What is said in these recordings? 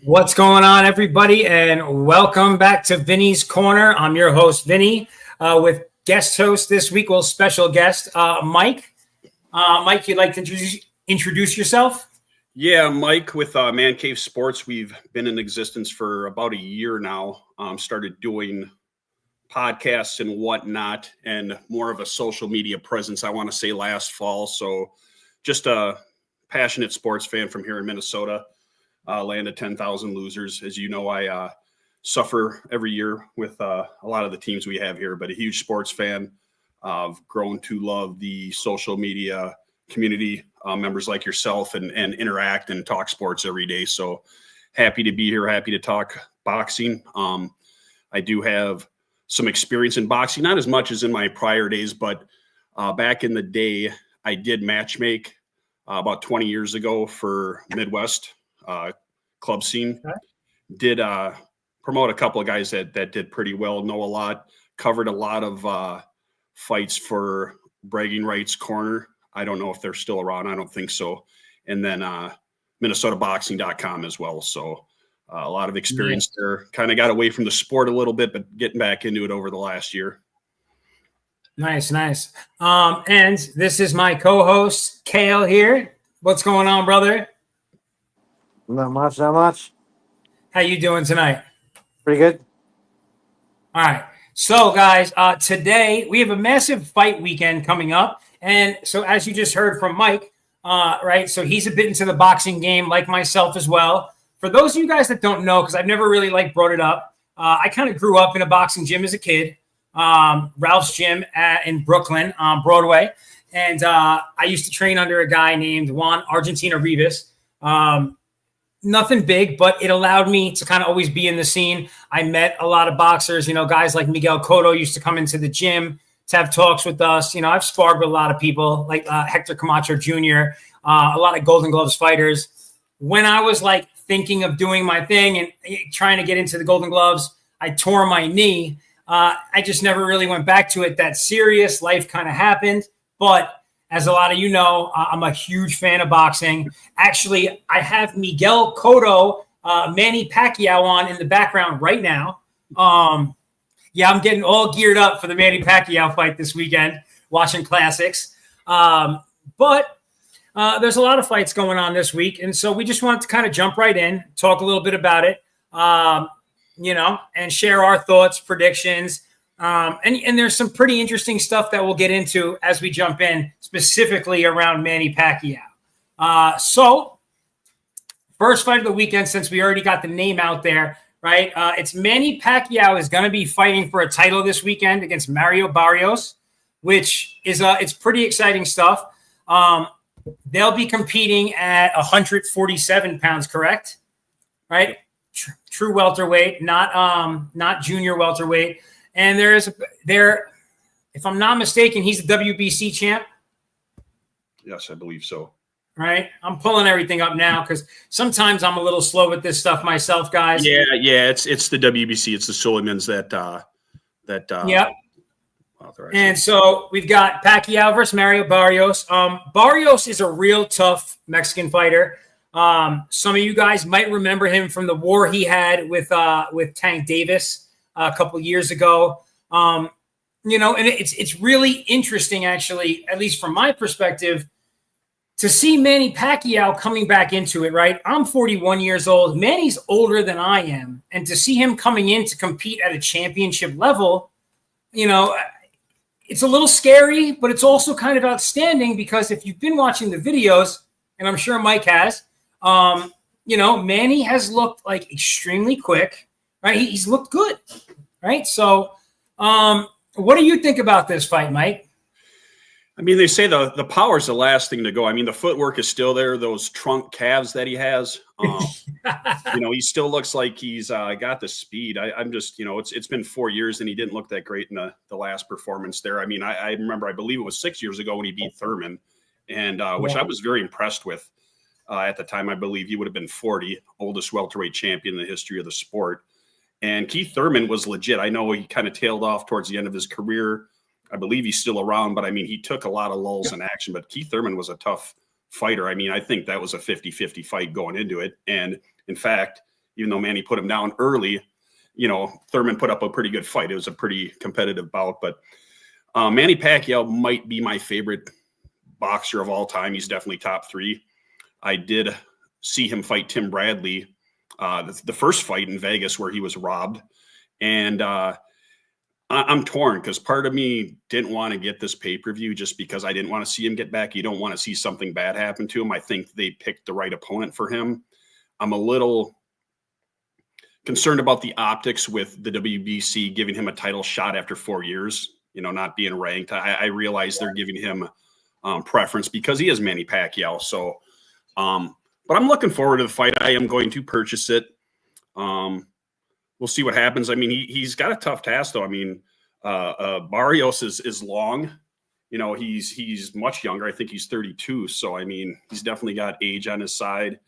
What's going on, everybody, and welcome back to Vinny's Corner. I'm your host, Vinny, with guest host this week, special guest, Mike. Mike, you'd like to introduce yourself? Yeah, Mike with Man Cave Sports. We've been in existence for about a year now. Started doing podcasts and whatnot, and more of a social media presence, I want to say, last fall. So just a passionate sports fan from here in Minnesota. Land of 10,000 losers. As you know, I suffer every year with a lot of the teams we have here, but a huge sports fan. I've grown to love the social media community, members like yourself, and interact and talk sports every day. So happy to be here, happy to talk boxing. I do have some experience in boxing, not as much as in my prior days, but back in the day, I did matchmake about 20 years ago for Midwest club scene. Okay. Did promote a couple of guys that did pretty well, know a lot, covered a lot of fights for Bragging Rights Corner. I don't know if they're still around. I don't think so. And then MinnesotaBoxing.com as well. So a lot of experience there. Kind of got away from the sport a little bit, but getting back into it over the last year. Nice. And this is my co-host, Kale here. What's going on, brother? Not much. How you doing tonight? Pretty good. All right. So, guys, today we have a massive fight weekend coming up. And so, as you just heard from Mike, right, so he's a bit into the boxing game, like myself as well. For those of you guys that don't know, because I've never really brought it up, I kind of grew up in a boxing gym as a kid, Ralph's Gym in Brooklyn on Broadway. And I used to train under a guy named Juan Argentina Rivas. Nothing big, but it allowed me to kind of always be in the scene. I met a lot of boxers, guys like Miguel Cotto used to come into the gym to have talks with us. I've sparred with a lot of people like Hector Camacho Jr., a lot of Golden Gloves fighters. When I was thinking of doing my thing and trying to get into the Golden Gloves, I tore my knee. I just never really went back to it that serious. Life kind of happened, but as a lot of you know, I'm a huge fan of boxing. Actually, I have Miguel Cotto, Manny Pacquiao on in the background right now. I'm getting all geared up for the Manny Pacquiao fight this weekend, watching classics. But there's a lot of fights going on this week, and so we just wanted to kind of jump right in, talk a little bit about it, and share our thoughts, predictions. And there's some pretty interesting stuff that we'll get into as we jump in, specifically around Manny Pacquiao. So first fight of the weekend, since we already got the name out there, right? It's Manny Pacquiao is going to be fighting for a title this weekend against Mario Barrios, which is it's pretty exciting stuff. They'll be competing at 147 pounds, correct? Right? True welterweight, not junior welterweight. And if I'm not mistaken, he's a WBC champ. Yes, I believe so. Right. I'm pulling everything up now because sometimes I'm a little slow with this stuff myself, guys. Yeah. It's the WBC. It's the Suleimans that. Yep. And so we've got Pacquiao versus Mario Barrios. Barrios is a real tough Mexican fighter. Some of you guys might remember him from the war he had with Tank Davis a couple years ago. And it's really interesting, actually, at least from my perspective, to see Manny Pacquiao coming back into it, right? I'm 41 years old. Manny's older than I am. And to see him coming in to compete at a championship level, it's a little scary, but it's also kind of outstanding because if you've been watching the videos, and I'm sure Mike has, Manny has looked extremely quick, right? He's looked good, right? So what do you think about this fight, Mike? I mean, they say the power is the last thing to go. I mean, the footwork is still there. Those trunk calves that he has, he still looks like he's got the speed. I'm just, it's been 4 years and he didn't look that great in the last performance there. I mean, I remember, I believe it was 6 years ago when he beat Thurman, and which I was very impressed with at the time. I believe he would have been 40, oldest welterweight champion in the history of the sport. And Keith Thurman was legit. I know he kind of tailed off towards the end of his career. I believe he's still around, but I mean, he took a lot of lulls in action, but Keith Thurman was a tough fighter. I mean, I think that was a 50-50 fight going into it. And in fact, even though Manny put him down early, Thurman put up a pretty good fight. It was a pretty competitive bout, but Manny Pacquiao might be my favorite boxer of all time. He's definitely top 3. I did see him fight Tim Bradley, the first fight in Vegas where he was robbed. And I'm torn because part of me didn't want to get this pay-per-view just because I didn't want to see him get back. You don't want to see something bad happen to him. I think they picked the right opponent for him. I'm a little concerned about the optics with the WBC giving him a title shot after 4 years, not being ranked. I realize they're giving him preference because he is Manny Pacquiao. So, but I'm looking forward to the fight. I am going to purchase it. We'll see what happens. I mean, he's got a tough task, though. I mean, Barrios is long. He's much younger. I think he's 32. So, I mean, he's definitely got age on his side.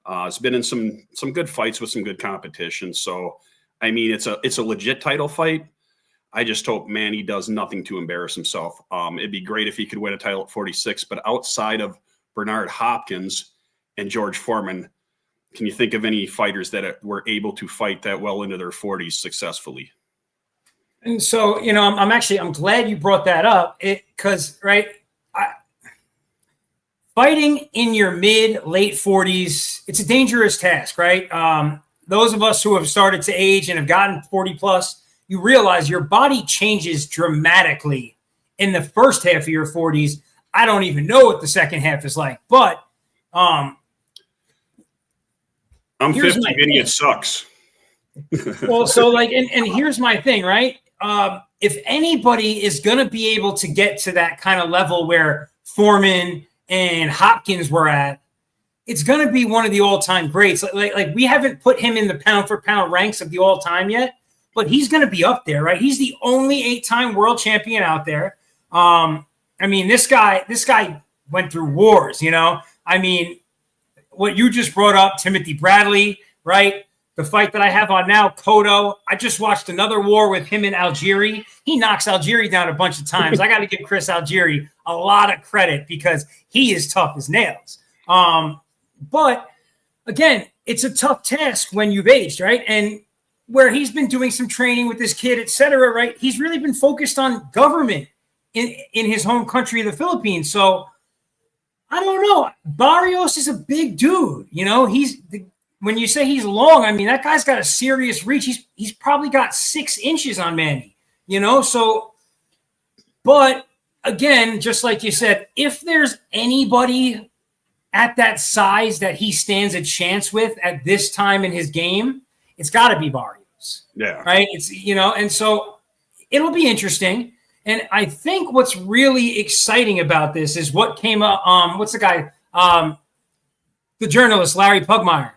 It's been in some good fights with some good competition. So, I mean, it's a legit title fight. I just hope Manny does nothing to embarrass himself. It'd be great if he could win a title at 46, but outside of Bernard Hopkins and George Foreman, can you think of any fighters that were able to fight that well into their 40s successfully? And so, I'm glad you brought that up because, right, fighting in your late 40s, it's a dangerous task, right? Those of us who have started to age and have gotten 40 plus, you realize your body changes dramatically in the first half of your 40s. I don't even know what the second half is like, but I'm 50, Vinny, it sucks. Well, so and here's my thing, right? If anybody is going to be able to get to that kind of level where Foreman and Hopkins were at, it's going to be one of the all-time greats. Like we haven't put him in the pound-for-pound ranks of the all-time yet, but he's going to be up there, right? He's the only 8-time world champion out there. I mean, this guy went through wars, I mean, what you just brought up, Timothy Bradley, right? The fight that I have on now, Cotto. I just watched another war with him and Algieri. He knocks Algieri down a bunch of times. I got to give Chris Algieri a lot of credit because he is tough as nails. But again, it's a tough task when you've aged, right? And where he's been doing some training with this kid, et cetera, right? He's really been focused on government in his home country, the Philippines. So I don't know. Barrios is a big dude. When you say he's long, I mean, that guy's got a serious reach. He's probably got 6 inches on Manny, So, but again, just like you said, if there's anybody at that size that he stands a chance with at this time in his game, it's got to be Barrios. Yeah. Right? It's, and so it'll be interesting. And I think what's really exciting about this is what came up. What's the guy? The journalist, Larry Pugmire.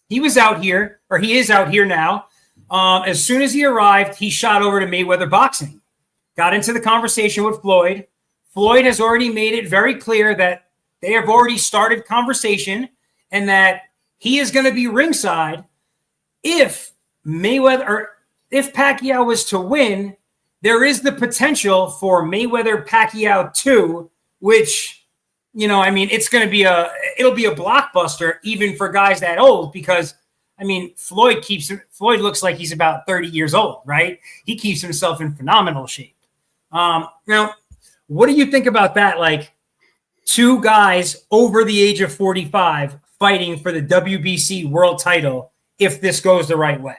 He was out here, or he is out here now. As soon as he arrived, he shot over to Mayweather Boxing, got into the conversation with Floyd. Floyd has already made it very clear that they have already started conversation and that he is going to be ringside if Pacquiao was to win. There is the potential for Mayweather Pacquiao 2, which, it's going to be it'll be a blockbuster even for guys that old because, Floyd looks like he's about 30 years old, right? He keeps himself in phenomenal shape. Now, what do you think about that? Like 2 guys over the age of 45 fighting for the WBC world title if this goes the right way.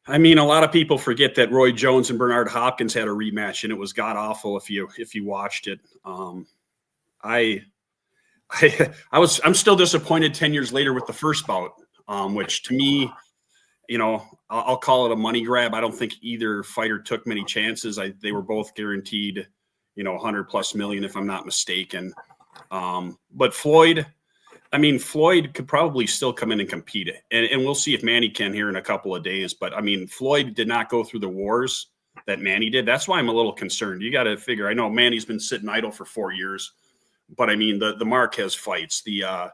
I mean, a lot of people forget that Roy Jones and Bernard Hopkins had a rematch, and it was god awful if you watched it. I'm still disappointed 10 years later with the first bout, which to me, I'll call it a money grab. I don't think either fighter took many chances. They were both guaranteed, 100+ million if I'm not mistaken. But Floyd could probably still come in and compete. And we'll see if Manny can here in a couple of days. But, Floyd did not go through the wars that Manny did. That's why I'm a little concerned. You got to figure, I know Manny's been sitting idle for 4 years. But, the Marquez fights, the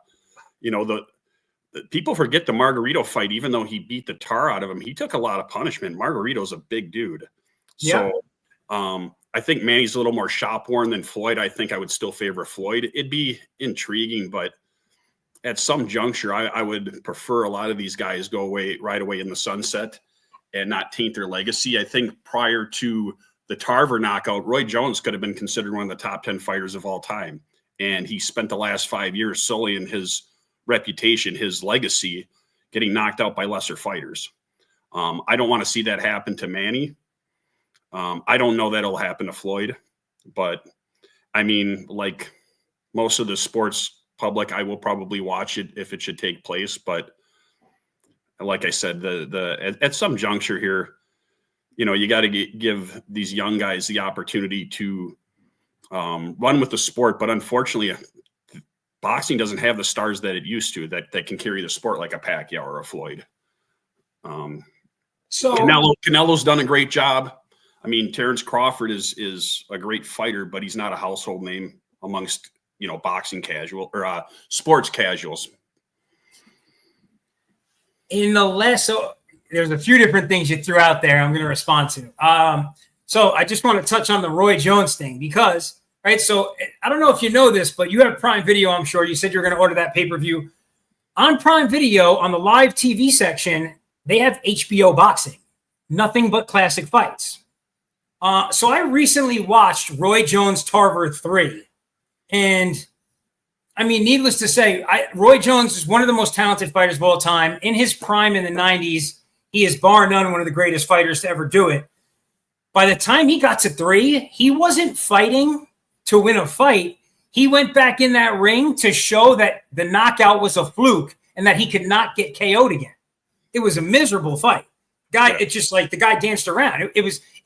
people forget the Margarito fight, even though he beat the tar out of him. He took a lot of punishment. Margarito's a big dude. Yeah. So I think Manny's a little more shop worn than Floyd. I think I would still favor Floyd. It'd be intriguing, but at some juncture, I would prefer a lot of these guys go away right away in the sunset and not taint their legacy. I think prior to the Tarver knockout, Roy Jones could have been considered one of the top 10 fighters of all time. And he spent the last 5 years solely in his reputation, his legacy, getting knocked out by lesser fighters. I don't want to see that happen to Manny. I don't know that it'll happen to Floyd, but I mean, like most of the sports public, I will probably watch it if it should take place. But like I said, at some juncture here, you got to give these young guys the opportunity to run with the sport. But unfortunately, boxing doesn't have the stars that it used to that can carry the sport like a Pacquiao or a Floyd. So Canelo's done a great job. I mean, Terrence Crawford is a great fighter, but he's not a household name amongst, boxing casual or sports casuals. So there's a few different things you threw out there I'm going to respond to. So I just want to touch on the Roy Jones thing because, right, so I don't know if you know this, but you have Prime Video, I'm sure. You said you're going to order that pay-per-view. On Prime Video, on the live TV section, they have HBO boxing. Nothing but classic fights. So I recently watched Roy Jones Tarver 3. And, I mean, needless to say, Roy Jones is one of the most talented fighters of all time. In his prime in the 90s, he is bar none one of the greatest fighters to ever do it. By the time he got to 3, he wasn't fighting to win a fight. He went back in that ring to show that the knockout was a fluke and that he could not get KO'd again. It was a miserable fight. It's just like the guy danced around. It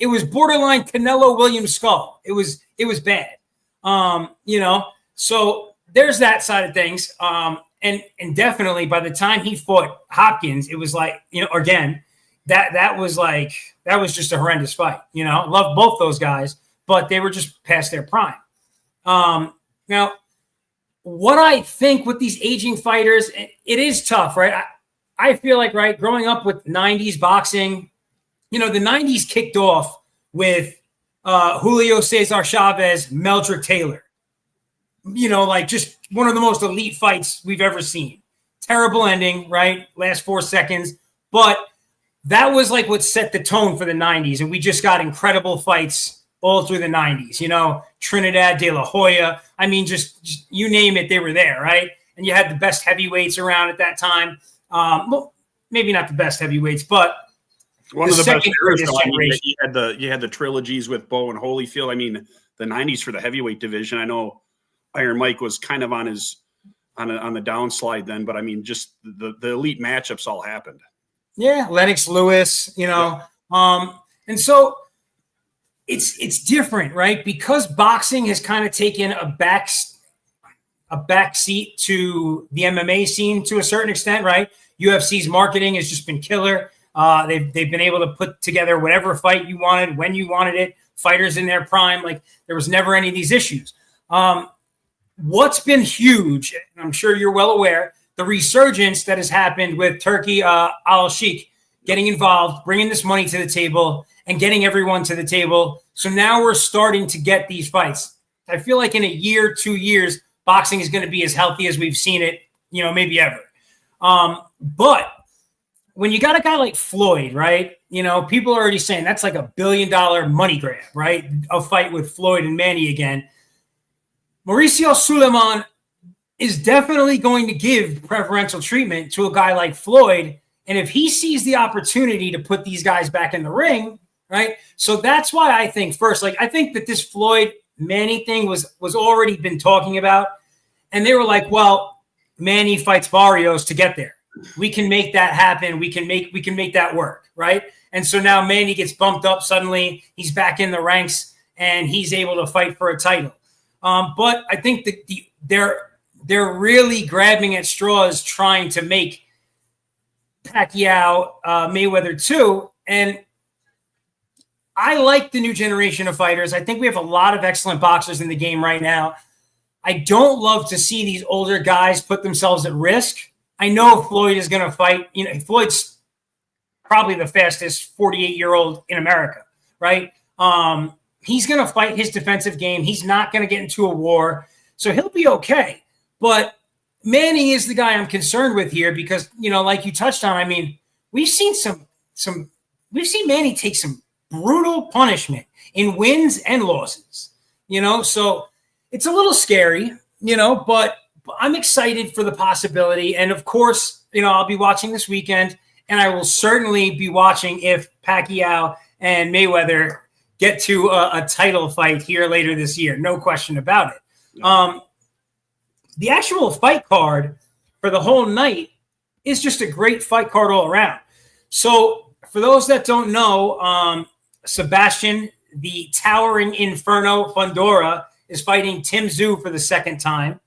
was borderline Canelo Williams skull. It was bad. So there's that side of things. And definitely by the time he fought Hopkins, it was like, again, that was just a horrendous fight. Love both those guys, but they were just past their prime. Now, what I think with these aging fighters, it is tough, right? I feel like, right, growing up with 90s boxing, the 90s kicked off with Julio Cesar Chavez, Meldrick Taylor. Like just one of the most elite fights we've ever seen. Terrible ending, right? Last 4 seconds. But that was like what set the tone for the 90s. And we just got incredible fights all through the 90s. Trinidad, De La Hoya. I mean, just you name it, they were there, right? And you had the best heavyweights around at that time. Well, maybe not the best heavyweights, but one of the best eras. I mean, you had the trilogies with Bo and Holyfield. I mean, the 90s for the heavyweight division. I know Iron Mike was kind of on the downslide then, but I mean, just the elite matchups all happened. Yeah, Lennox Lewis, and so it's different, right? Because boxing has kind of taken a back seat to the MMA scene to a certain extent, right? UFC's marketing has just been killer. They've been able to put together whatever fight you wanted, when you wanted it, fighters in their prime. Like there was never any of these issues. What's been huge, and I'm sure you're well aware, the resurgence that has happened with Turkey Al-Sheikh getting involved, bringing this money to the table and getting everyone to the table. So now we're starting to get these fights. I feel like in a year, 2 years, boxing is going to be as healthy as we've seen it, maybe ever. But when you got a guy like Floyd, right, people are already saying that's like $1 billion money grab, right? A fight with Floyd and Manny again. Mauricio Suleiman is definitely going to give preferential treatment to a guy like Floyd. And if he sees the opportunity to put these guys back in the ring, right? So that's why I think I think that this Floyd Manny thing was already been talking about. And they were like, well, Manny fights Barrios to get there. We can make that happen. We can make that work, right? And so now Manny gets bumped up suddenly. He's back in the ranks and he's able to fight for a title. But I think that they're really grabbing at straws trying to make Pacquiao Mayweather too. And I like the new generation of fighters. I think we have a lot of excellent boxers in the game right now. I don't love to see these older guys put themselves at risk. I know Floyd is going to fight. Floyd's probably the fastest 48-year-old in America, right? He's going to fight his defensive game. He's not going to get into a war. So he'll be okay. But Manny is the guy I'm concerned with here because, like you touched on, I mean, we've seen Manny take some brutal punishment in wins and losses, so it's a little scary, but I'm excited for the possibility. And of course, I'll be watching this weekend, and I will certainly be watching if Pacquiao and Mayweather get to a title fight here later this year. No question about it. The actual fight card for the whole night is just a great fight card all around. So for those that don't know, Sebastian, the towering Inferno Fundora, is fighting Tim Tszyu for the second time.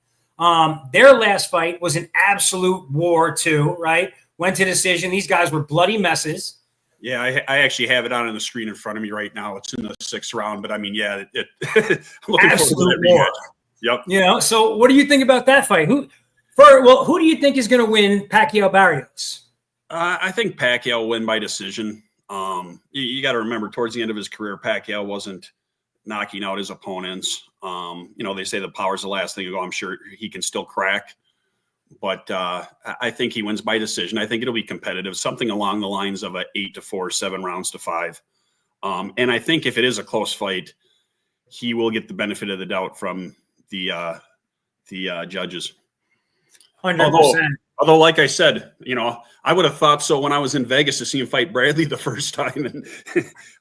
Their last fight was an absolute war too, right? Went to decision. These guys were bloody messes. Yeah, I actually have it on the screen in front of me right now. It's in the 6th round, but I mean, yeah, I'm looking absolute forward to war. Yep. So what do you think about that fight? Who do you think is going to win Pacquiao Barrios? I think Pacquiao will win by decision. You got to remember, towards the end of his career, Pacquiao wasn't knocking out his opponents. They say the power's the last thing to go. I'm sure he can still crack, but I think he wins by decision. I think it'll be competitive, something along the lines of a 8-4, 7 rounds to 5. And I think if it is a close fight, he will get the benefit of the doubt from the judges. 100%. Although, like I said, I would have thought so when I was in Vegas to see him fight Bradley the first time, and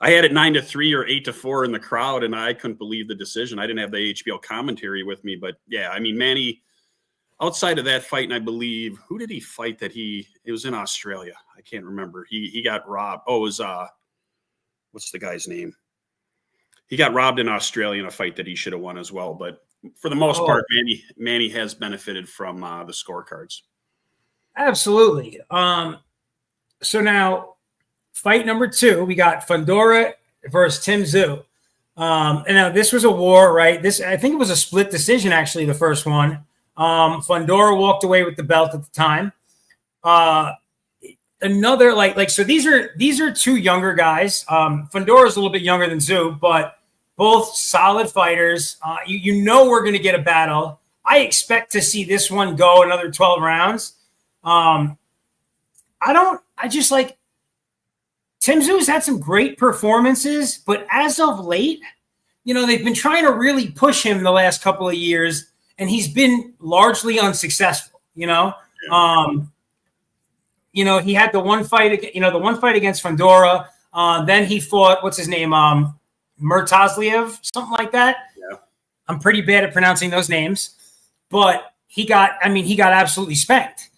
I had it 9-3 or 8-4 in the crowd, and I couldn't believe the decision. I didn't have the HBO commentary with me, but yeah, I mean, Manny, outside of that fight, and I believe, who did he fight that it was in Australia? I can't remember. He got robbed. Oh, it was what's the guy's name? He got robbed in Australia in a fight that he should have won as well, but for the most part, Manny has benefited from the scorecards. Absolutely. So now, fight number 2, we got Fundora versus Tim Tszyu. And now this was a war, right? I think it was a split decision, actually, the first one. Fundora walked away with the belt at the time. Another so these are 2 younger guys. Fundora is a little bit younger than Tszyu, but both solid fighters. We're going to get a battle. I expect to see this one go another 12 rounds. Tim Tszyu's had some great performances, but as of late, they've been trying to really push him the last couple of years, and he's been largely unsuccessful. He had the one fight against Fundora. Then he fought, what's his name? Murtazliev, something like that. Yeah. I'm pretty bad at pronouncing those names, but he got absolutely spanked.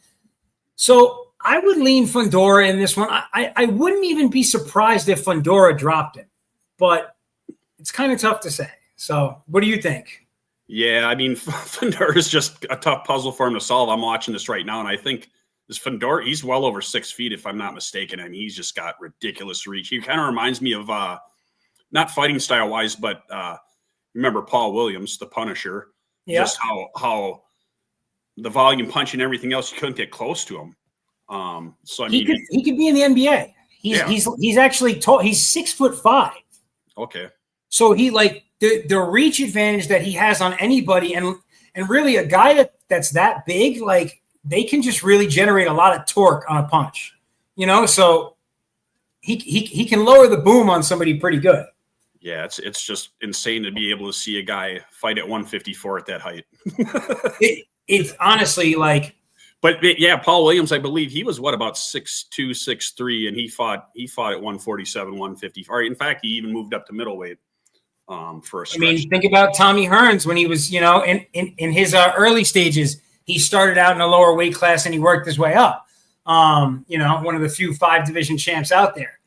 So I would lean Fundora in this one. I wouldn't even be surprised if Fundora dropped him, but it's kind of tough to say. So what do you think? Yeah, I mean, Fundora is just a tough puzzle for him to solve. I'm watching this right now, and I think this Fundora, he's well over 6 feet, if I'm not mistaken, and he's just got ridiculous reach. He kind of reminds me of not fighting style wise, but remember Paul Williams, the Punisher. Yeah. Just how the volume punch and everything else, you couldn't get close to him. So I mean, he could be in the NBA. He's actually tall. He's 6'5". Okay. So he the reach advantage that he has on anybody, and really a guy that's that big, they can just really generate a lot of torque on a punch. So he can lower the boom on somebody pretty good. Yeah, it's just insane to be able to see a guy fight at 154 at that height. It's honestly but yeah, Paul Williams, I believe he was about 6'2", 6'3", and he fought at 147, 150. Or in fact, he even moved up to middleweight for a stretch. I mean, think about Tommy Hearns when he was, in his early stages. He started out in a lower weight class and he worked his way up. One of the few 5-division champs out there.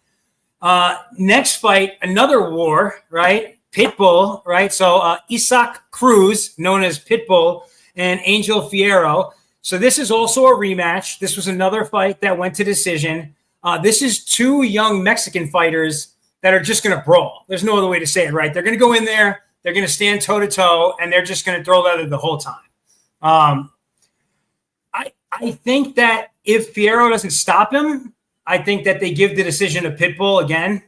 Next fight, another war, right? Pitbull, right? So Usyk Cruz, known as Pitbull, and Angel Fierro. So this is also a rematch. This was another fight that went to decision. This is 2 young Mexican fighters that are just going to brawl. There's no other way to say it, right? They're going to go in there, they're going to stand toe-to-toe, and they're just going to throw leather the whole time. I think that if Fierro doesn't stop him, I think that they give the decision to Pitbull again.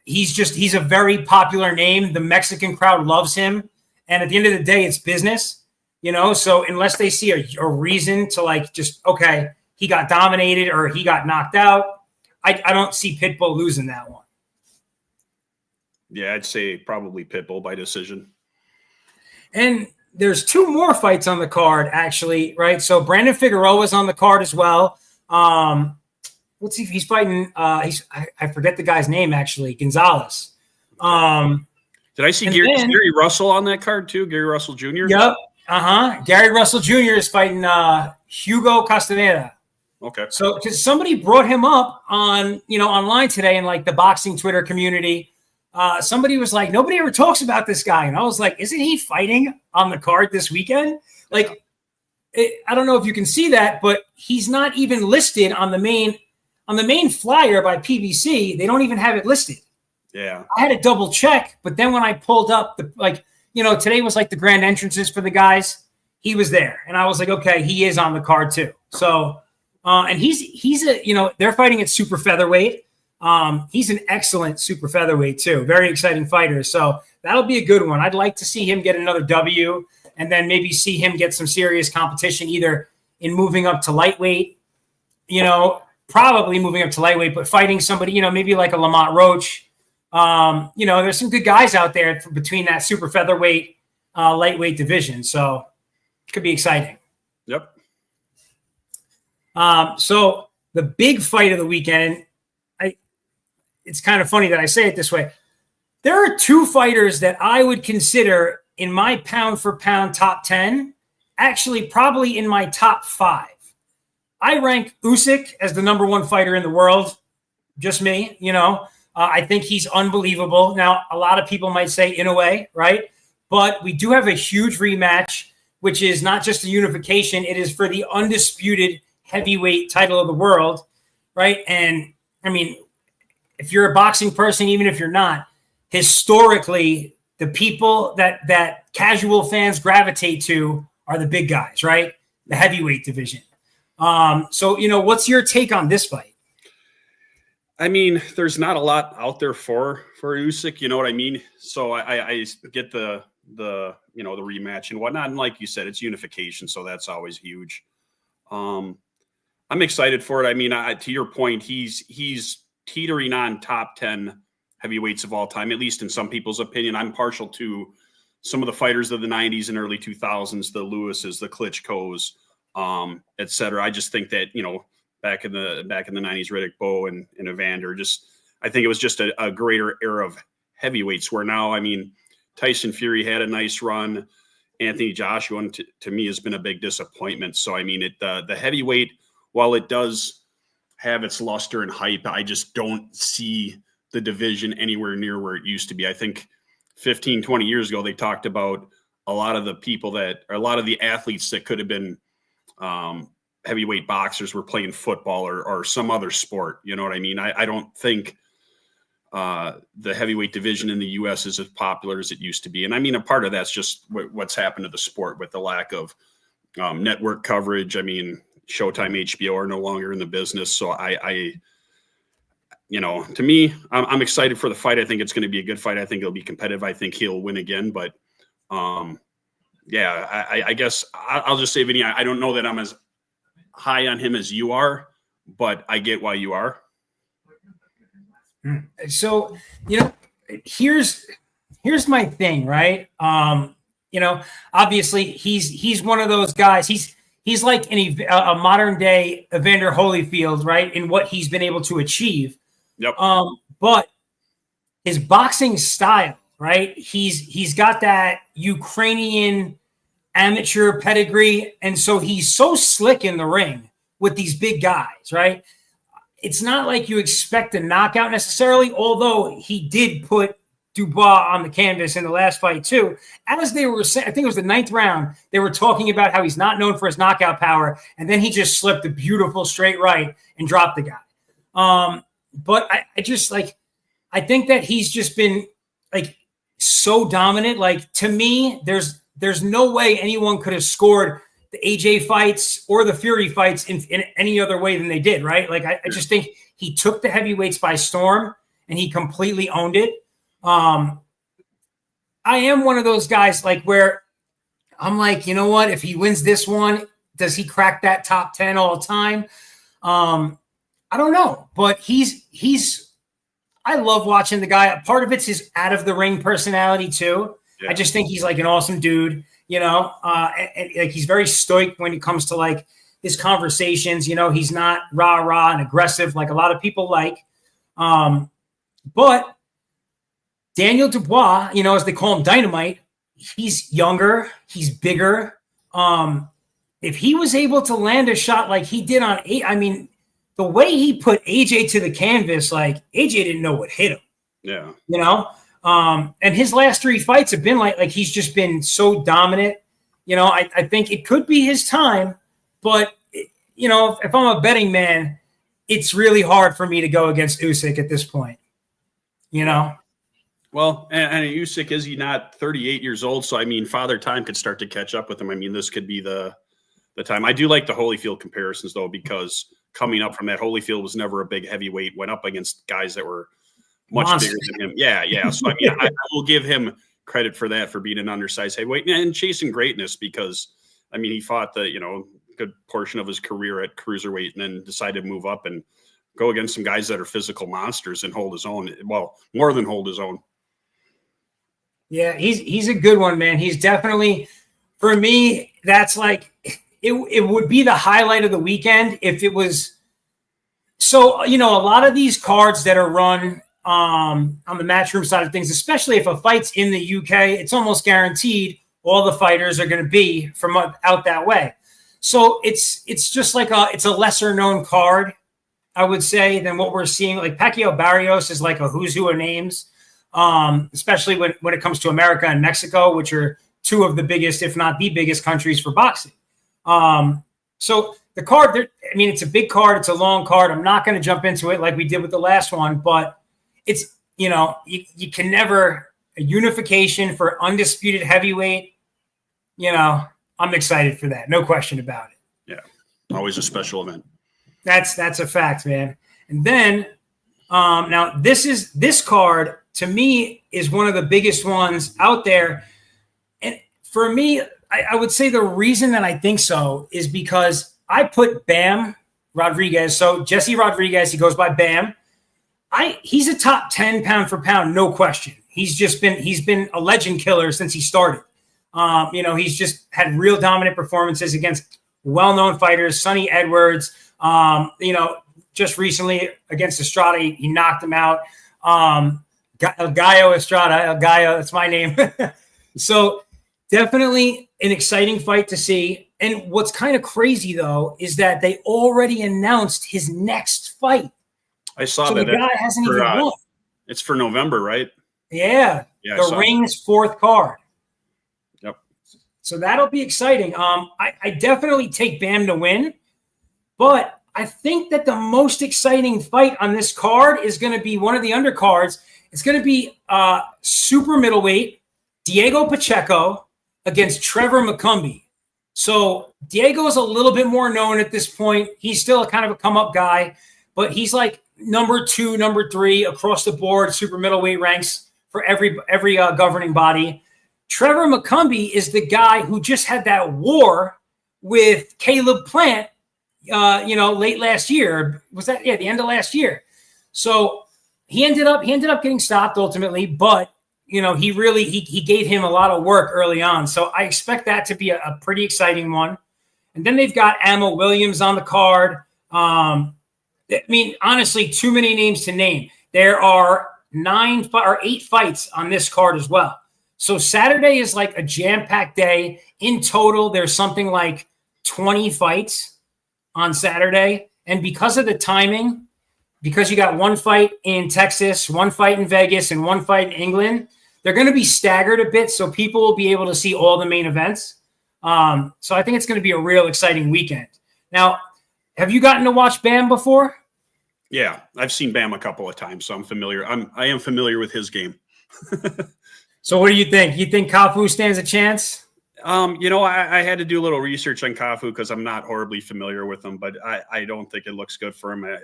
He's a very popular name. The Mexican crowd loves him. And at the end of the day, it's business. So unless they see a reason to like just, okay, he got dominated or he got knocked out, I don't see Pitbull losing that one. Yeah, I'd say probably Pitbull by decision. And there's two more fights on the card, actually, right? So Brandon Figueroa is on the card as well. Let's see if he's fighting. I forget the guy's name, actually, Gonzalez. Did I see Gary Russell on that card too? Gary Russell Jr.? Yep. Gary Russell Jr. is fighting Hugo Castaneda. Okay. So because somebody brought him up on, online today in like the boxing Twitter community. Somebody was like, nobody ever talks about this guy. And I was like, isn't he fighting on the card this weekend? Like, I don't know if you can see that, but he's not even listed on the main flyer by PBC. They don't even have it listed. Yeah. I had to double check, but then when I pulled up today was like the grand entrances for the guys, he was there. And I was like, okay, he is on the card too. So, and he's they're fighting at super featherweight. He's an excellent super featherweight too. Very exciting fighter. So that'll be a good one. I'd like to see him get another W and then maybe see him get some serious competition either in moving up to lightweight, probably moving up to lightweight, but fighting somebody, maybe like a Lamont Roach. There's some good guys out there between that super featherweight, lightweight division. So it could be exciting. Yep. So the big fight of the weekend, it's kind of funny that I say it this way. There are two fighters that I would consider in my pound for pound top 10, actually probably in my top 5. I rank Usyk as the number 1 fighter in the world. Just me, I think he's unbelievable. Now, a lot of people might say in a way, right? But we do have a huge rematch, which is not just a unification. It is for the undisputed heavyweight title of the world, right? And, I mean, if you're a boxing person, even if you're not, historically, the people that casual fans gravitate to are the big guys, right? The heavyweight division. So, what's your take on this fight? I mean, there's not a lot out there for Usyk, you know what I mean? So I get the rematch and whatnot. And like you said, it's unification, so that's always huge. I'm excited for it. I mean, to your point, he's teetering on top 10 heavyweights of all time, at least in some people's opinion. I'm partial to some of the fighters of the 90s and early 2000s, the Lewises, the Klitschko's, et cetera. I just think that, back in the 90s, Riddick Bowe and Evander, I think it was just a greater era of heavyweights where now, I mean, Tyson Fury had a nice run. Anthony Joshua, to me, has been a big disappointment. So, I mean, the heavyweight, while it does have its luster and hype, I just don't see the division anywhere near where it used to be. I think 15, 20 years ago, they talked about a lot of the athletes that could have been heavyweight boxers were playing football or some other sport. You know what I mean? I don't think the heavyweight division in the U.S. is as popular as it used to be. And I mean, a part of that's just what's happened to the sport with the lack of network coverage. I mean, Showtime, HBO are no longer in the business. So to me, I'm excited for the fight. I think it's going to be a good fight. I think it'll be competitive. I think he'll win again. But I guess I'll just say, Vinny, I don't know that I'm as high on him as you are, but I get why you are. So, here's my thing, right? Obviously he's one of those guys. He's like a modern day Evander Holyfield, right? In what he's been able to achieve. Yep. But his boxing style, right? He's got that Ukrainian amateur pedigree. And so he's so slick in the ring with these big guys, right? It's not like you expect a knockout necessarily, although he did put Dubois on the canvas in the last fight too. As they were saying, I think it was the 9th round, they were talking about how he's not known for his knockout power, and then he just slipped a beautiful straight right and dropped the guy. But I think that he's just been like so dominant. Like, to me, there's no way anyone could have scored the AJ fights or the Fury fights in any other way than they did, right? Like, I just think he took the heavyweights by storm and he completely owned it. I am one of those guys like where I'm like, you know what? If he wins this one, does he crack that top 10 all the time? I don't know, but I love watching the guy. Part of it's his out of the ring personality too. Yeah. I just think he's like an awesome dude, and like he's very stoic when it comes to like his conversations. He's not rah and aggressive like a lot of people like. But Daniel Dubois, as they call him, Dynamite, he's younger, he's bigger. If he was able to land a shot like he did on the way he put AJ to the canvas, like AJ didn't know what hit him. Yeah. And his last 3 fights have been like he's just been so dominant. I think it could be his time, but if I'm a betting man, it's really hard for me to go against Usyk at this point. Well, and Usyk, is he not 38 years old? So, Father Time could start to catch up with him. This could be the time. I do like the Holyfield comparisons, though, because coming up from that, Holyfield was never a big heavyweight, went up against guys that were much bigger than him. Yeah. So, I will give him credit for that, for being an undersized heavyweight and chasing greatness, because, he fought the, good portion of his career at cruiserweight and then decided to move up and go against some guys that are physical monsters and hold his own. Well, more than hold his own. Yeah, he's a good one, man. He's definitely, for me, that's like it would be the highlight of the weekend if it was. So, a lot of these cards that are run on the Matchroom side of things, especially if a fight's in the UK, it's almost guaranteed all the fighters are going to be from out that way. So it's just like it's a lesser known card, I would say, than what we're seeing. Like Pacquiao Barrios is like a who's who of names. Especially when it comes to America and Mexico, which are 2 of the biggest, if not the biggest countries for boxing. So the card, it's a big card. It's a long card. I'm not going to jump into it like we did with the last one, but it's, you can never, a unification for undisputed heavyweight, I'm excited for that. No question about it. Yeah. Always a special event. That's a fact, man. And then, now this card to me is one of the biggest ones out there. And for me, I would say the reason that I think so is because I put Bam Rodriguez. So Jesse Rodriguez, he goes by Bam. He's a top 10 pound for pound, no question. He's been a legend killer since he started. He's just had real dominant performances against well-known fighters, Sonny Edwards, just recently against Estrada, he knocked him out. El Gallo Estrada, El Gallo, that's my name. So definitely an exciting fight to see. And what's kind of crazy, though, is that they already announced his next fight. I saw so that. The guy hasn't even won. It's for November, right? Yeah the Ring's 4th card. Yep. So that'll be exciting. I definitely take Bam to win, but I think that the most exciting fight on this card is going to be one of the undercards. It's going to be super middleweight Diego Pacheco against Trevor McCumbee. So Diego is a little bit more known at this point. He's still kind of a come-up guy, but he's like number 2, number 3 across the board, super middleweight ranks for every governing body. Trevor McCumbee is the guy who just had that war with Caleb Plant, late last year. Was that the end of last year? So he ended up getting stopped ultimately, but he gave him a lot of work early on. So I expect that to be a pretty exciting one. And then they've got Ammo Williams on the card. Honestly, too many names to name. There are 8 fights on this card as well. So Saturday is like a jam-packed day. In total, there's something like 20 fights on Saturday. And because of the timing, because you got 1 fight in Texas, 1 fight in Vegas, and 1 fight in England, they're going to be staggered a bit so people will be able to see all the main events. So I think it's going to be a real exciting weekend. Now, have you gotten to watch Bam before? Yeah, I've seen Bam a couple of times, so I'm familiar. I am familiar with his game. So what do you think? You think Cafu stands a chance? I had to do a little research on Cafu because I'm not horribly familiar with him, but I don't think it looks good for him at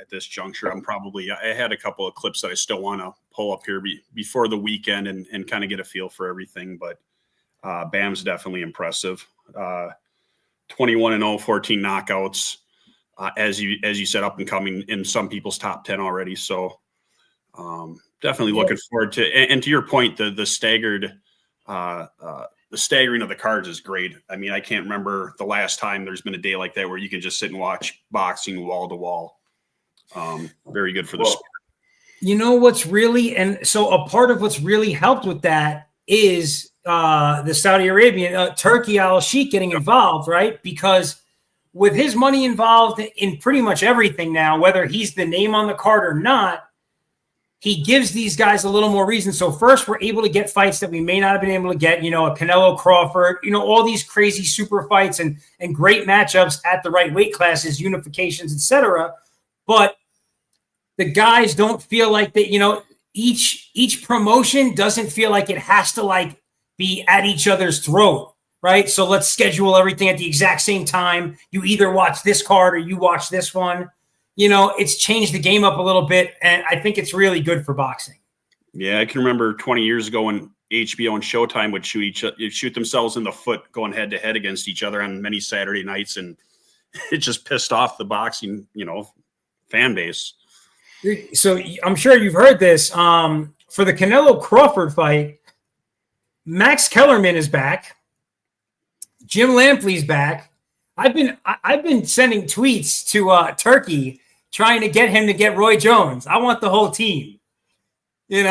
this juncture. I had a couple of clips that I still want to pull up here before the weekend and kind of get a feel for everything. But Bam's definitely impressive. 21-0, 14 knockouts. As you said, up and coming in some people's top 10 already. So definitely looking forward to, and to your point, the staggering of the cards is great. I mean, I can't remember the last time there's been a day like that where you can just sit and watch boxing wall to wall. Very good for the sport. You know what's really, and so a part of what's really helped with that is the Saudi Arabian, Turkey al-Sheikh getting involved, right? Because with his money involved in pretty much everything now, whether he's the name on the card or not, he gives these guys a little more reason. So first, we're able to get fights that we may not have been able to get, a Canelo Crawford, all these crazy super fights and great matchups at the right weight classes, unifications, etc. But the guys don't feel like that, each promotion doesn't feel like it has to be at each other's throat. Right. So let's schedule everything at the exact same time. You either watch this card or you watch this one. It's changed the game up a little bit. And I think it's really good for boxing. Yeah. I can remember 20 years ago when HBO and Showtime would shoot themselves in the foot going head to head against each other on many Saturday nights. And it just pissed off the boxing, fan base. So I'm sure you've heard this. For the Canelo Crawford fight, Max Kellerman is back. Jim Lampley's back. I've been sending tweets to Turkey trying to get him to get Roy Jones. I want the whole team. But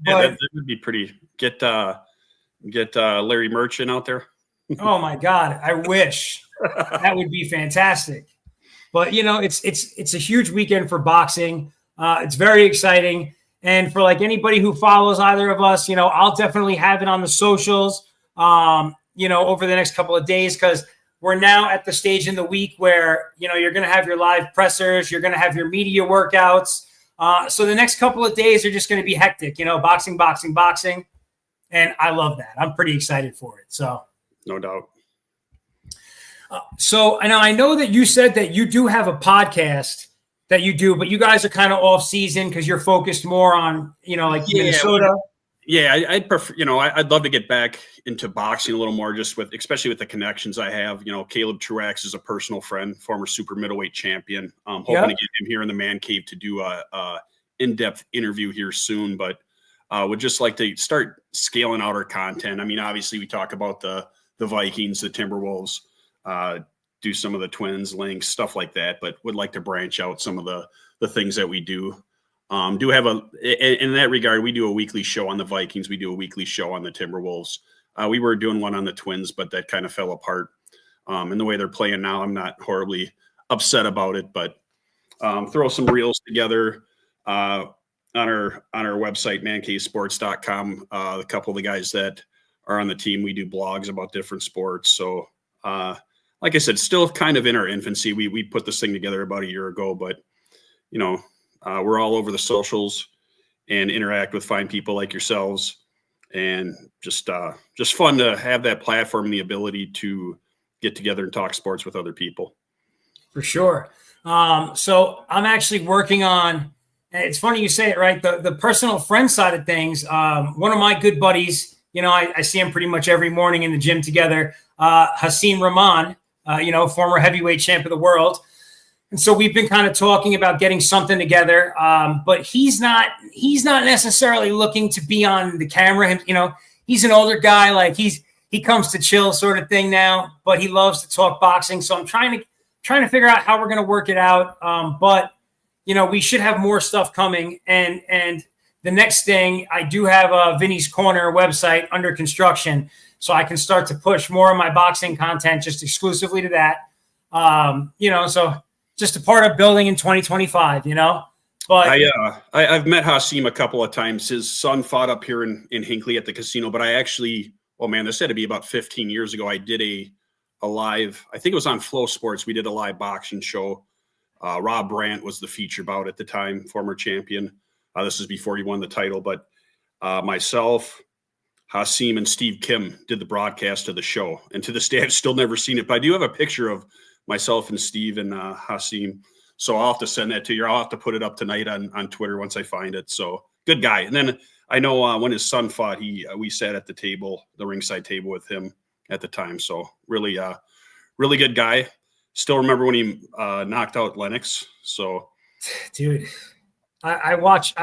that would be pretty. Get Larry Merchant out there. Oh my God, I wish. That would be fantastic. But it's a huge weekend for boxing. It's very exciting, and for anybody who follows either of us, I'll definitely have it on the socials. Over the next couple of days, because we're now at the stage in the week where, you're going to have your live pressers, you're going to have your media workouts. So the next couple of days are just going to be hectic, boxing. And I love that. I'm pretty excited for it. So no doubt. So I know that you said that you do have a podcast that you do, but you guys are kind of off season because you're focused more on, Minnesota. Yeah, I'd prefer, I'd love to get back into boxing a little more, especially with the connections I have. Caleb Truax is a personal friend, former super middleweight champion. Hoping to get him here in the man cave to do a in-depth interview here soon, but would just like to start scaling out our content. I mean, obviously we talk about the Vikings, the Timberwolves, do some of the Twins, Lynx, stuff like that, but would like to branch out some of the things that we do. Do have in that regard, we do a weekly show on the Vikings. We do a weekly show on the Timberwolves. We were doing one on the Twins, but that kind of fell apart. And the way they're playing now, I'm not horribly upset about it, but throw some reels together on our website, mancavesports.com. A couple of the guys that are on the team, we do blogs about different sports. So, like I said, still kind of in our infancy. We put this thing together about a year ago, but we're all over the socials and interact with fine people like yourselves, and just fun to have that platform and the ability to get together and talk sports with other people. For sure. So I'm actually working on, it's funny you say it, right? The personal friend side of things. One of my good buddies, I see him pretty much every morning in the gym together. Hasim Rahman, former heavyweight champ of the world. And so we've been kind of talking about getting something together, but he's not necessarily looking to be on the camera. He's an older guy, he comes to chill sort of thing now, but he loves to talk boxing. So I'm trying to figure out how we're going to work it out. But we should have more stuff coming. And the next thing, I do have a Vinny's Corner website under construction, so I can start to push more of my boxing content just exclusively to that. So just a part of building in 2025, But I've met Hasim a couple of times. His son fought up here in Hinckley at the casino, but I actually, this had to be about 15 years ago. I did a live, I think it was on Flow Sports. We did a live boxing show. Rob Brandt was the feature bout at the time, former champion. This is before he won the title, but myself, Hasim, and Steve Kim did the broadcast of the show. And to this day, I've still never seen it, but I do have a picture of myself and Steve and Hasim. So I'll have to send that to you. I'll have to put it up tonight on Twitter once I find it. So good guy. And then I know when his son fought, we sat at the ringside table with him at the time. So really, really good guy. Still remember when he knocked out Lennox. So, dude, I watched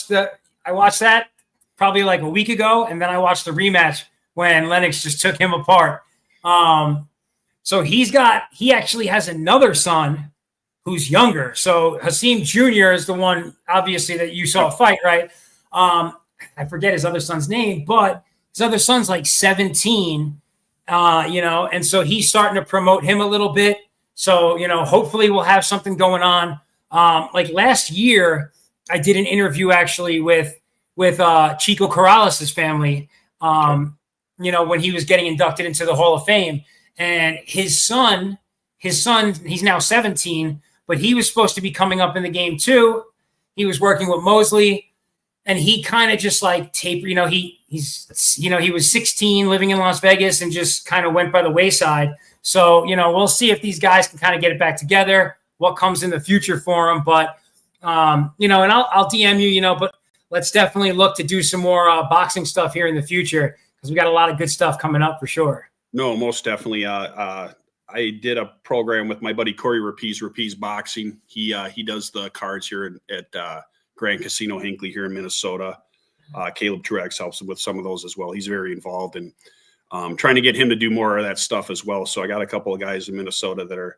that probably like a week ago, and then I watched the rematch when Lennox just took him apart. So he actually has another son who's younger. So Hasim Jr. is the one, obviously, that you saw fight, right? I forget his other son's name, but his other son's like 17, and so he's starting to promote him a little bit. So, hopefully we'll have something going on. Like last year, I did an interview actually with Chico Corrales' family, when he was getting inducted into the Hall of Fame. And his son, he's now 17, but he was supposed to be coming up in the game too. He was working with Mosley, and he kind of just like tapered, he was 16 living in Las Vegas and just kind of went by the wayside. So, we'll see if these guys can kind of get it back together, what comes in the future for them. But, and I'll DM you, but let's definitely look to do some more boxing stuff here in the future, because we got a lot of good stuff coming up for sure. No, most definitely. I did a program with my buddy Corey Rapiz Boxing. He does the cards here at Grand Casino Hinckley here in Minnesota. Caleb Truax helps him with some of those as well. He's very involved in trying to get him to do more of that stuff as well. So I got a couple of guys in Minnesota that are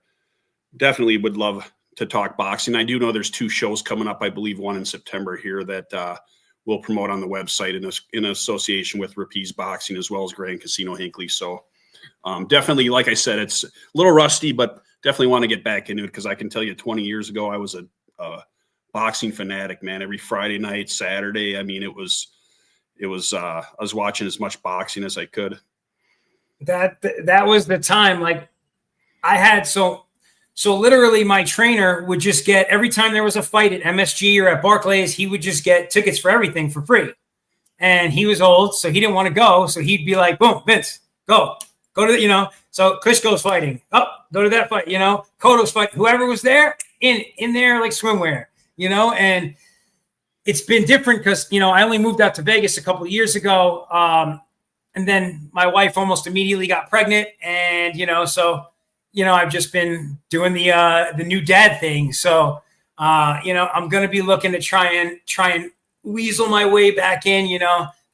definitely would love to talk boxing. I do know there's 2 shows coming up. I believe one in September here that we'll promote on the website in association with Rapiz Boxing as well as Grand Casino Hinckley. So definitely, like I said, it's a little rusty, but definitely want to get back into it, because I can tell you 20 years ago, I was a boxing fanatic, man. Every Friday night, Saturday. I mean, I was watching as much boxing as I could. That was the time. Like I had, so literally my trainer would just get, every time there was a fight at MSG or at Barclays, he would just get tickets for everything for free. And he was old, so he didn't want to go. So he'd be like, boom, Vince, go to the, so Klitschko's fighting. Oh, go to that fight, Cotto's fight, whoever was there in there like swimwear, and it's been different because, I only moved out to Vegas a couple of years ago. And then my wife almost immediately got pregnant, and, so, I've just been doing the new dad thing. So, I'm going to be looking to try and weasel my way back in.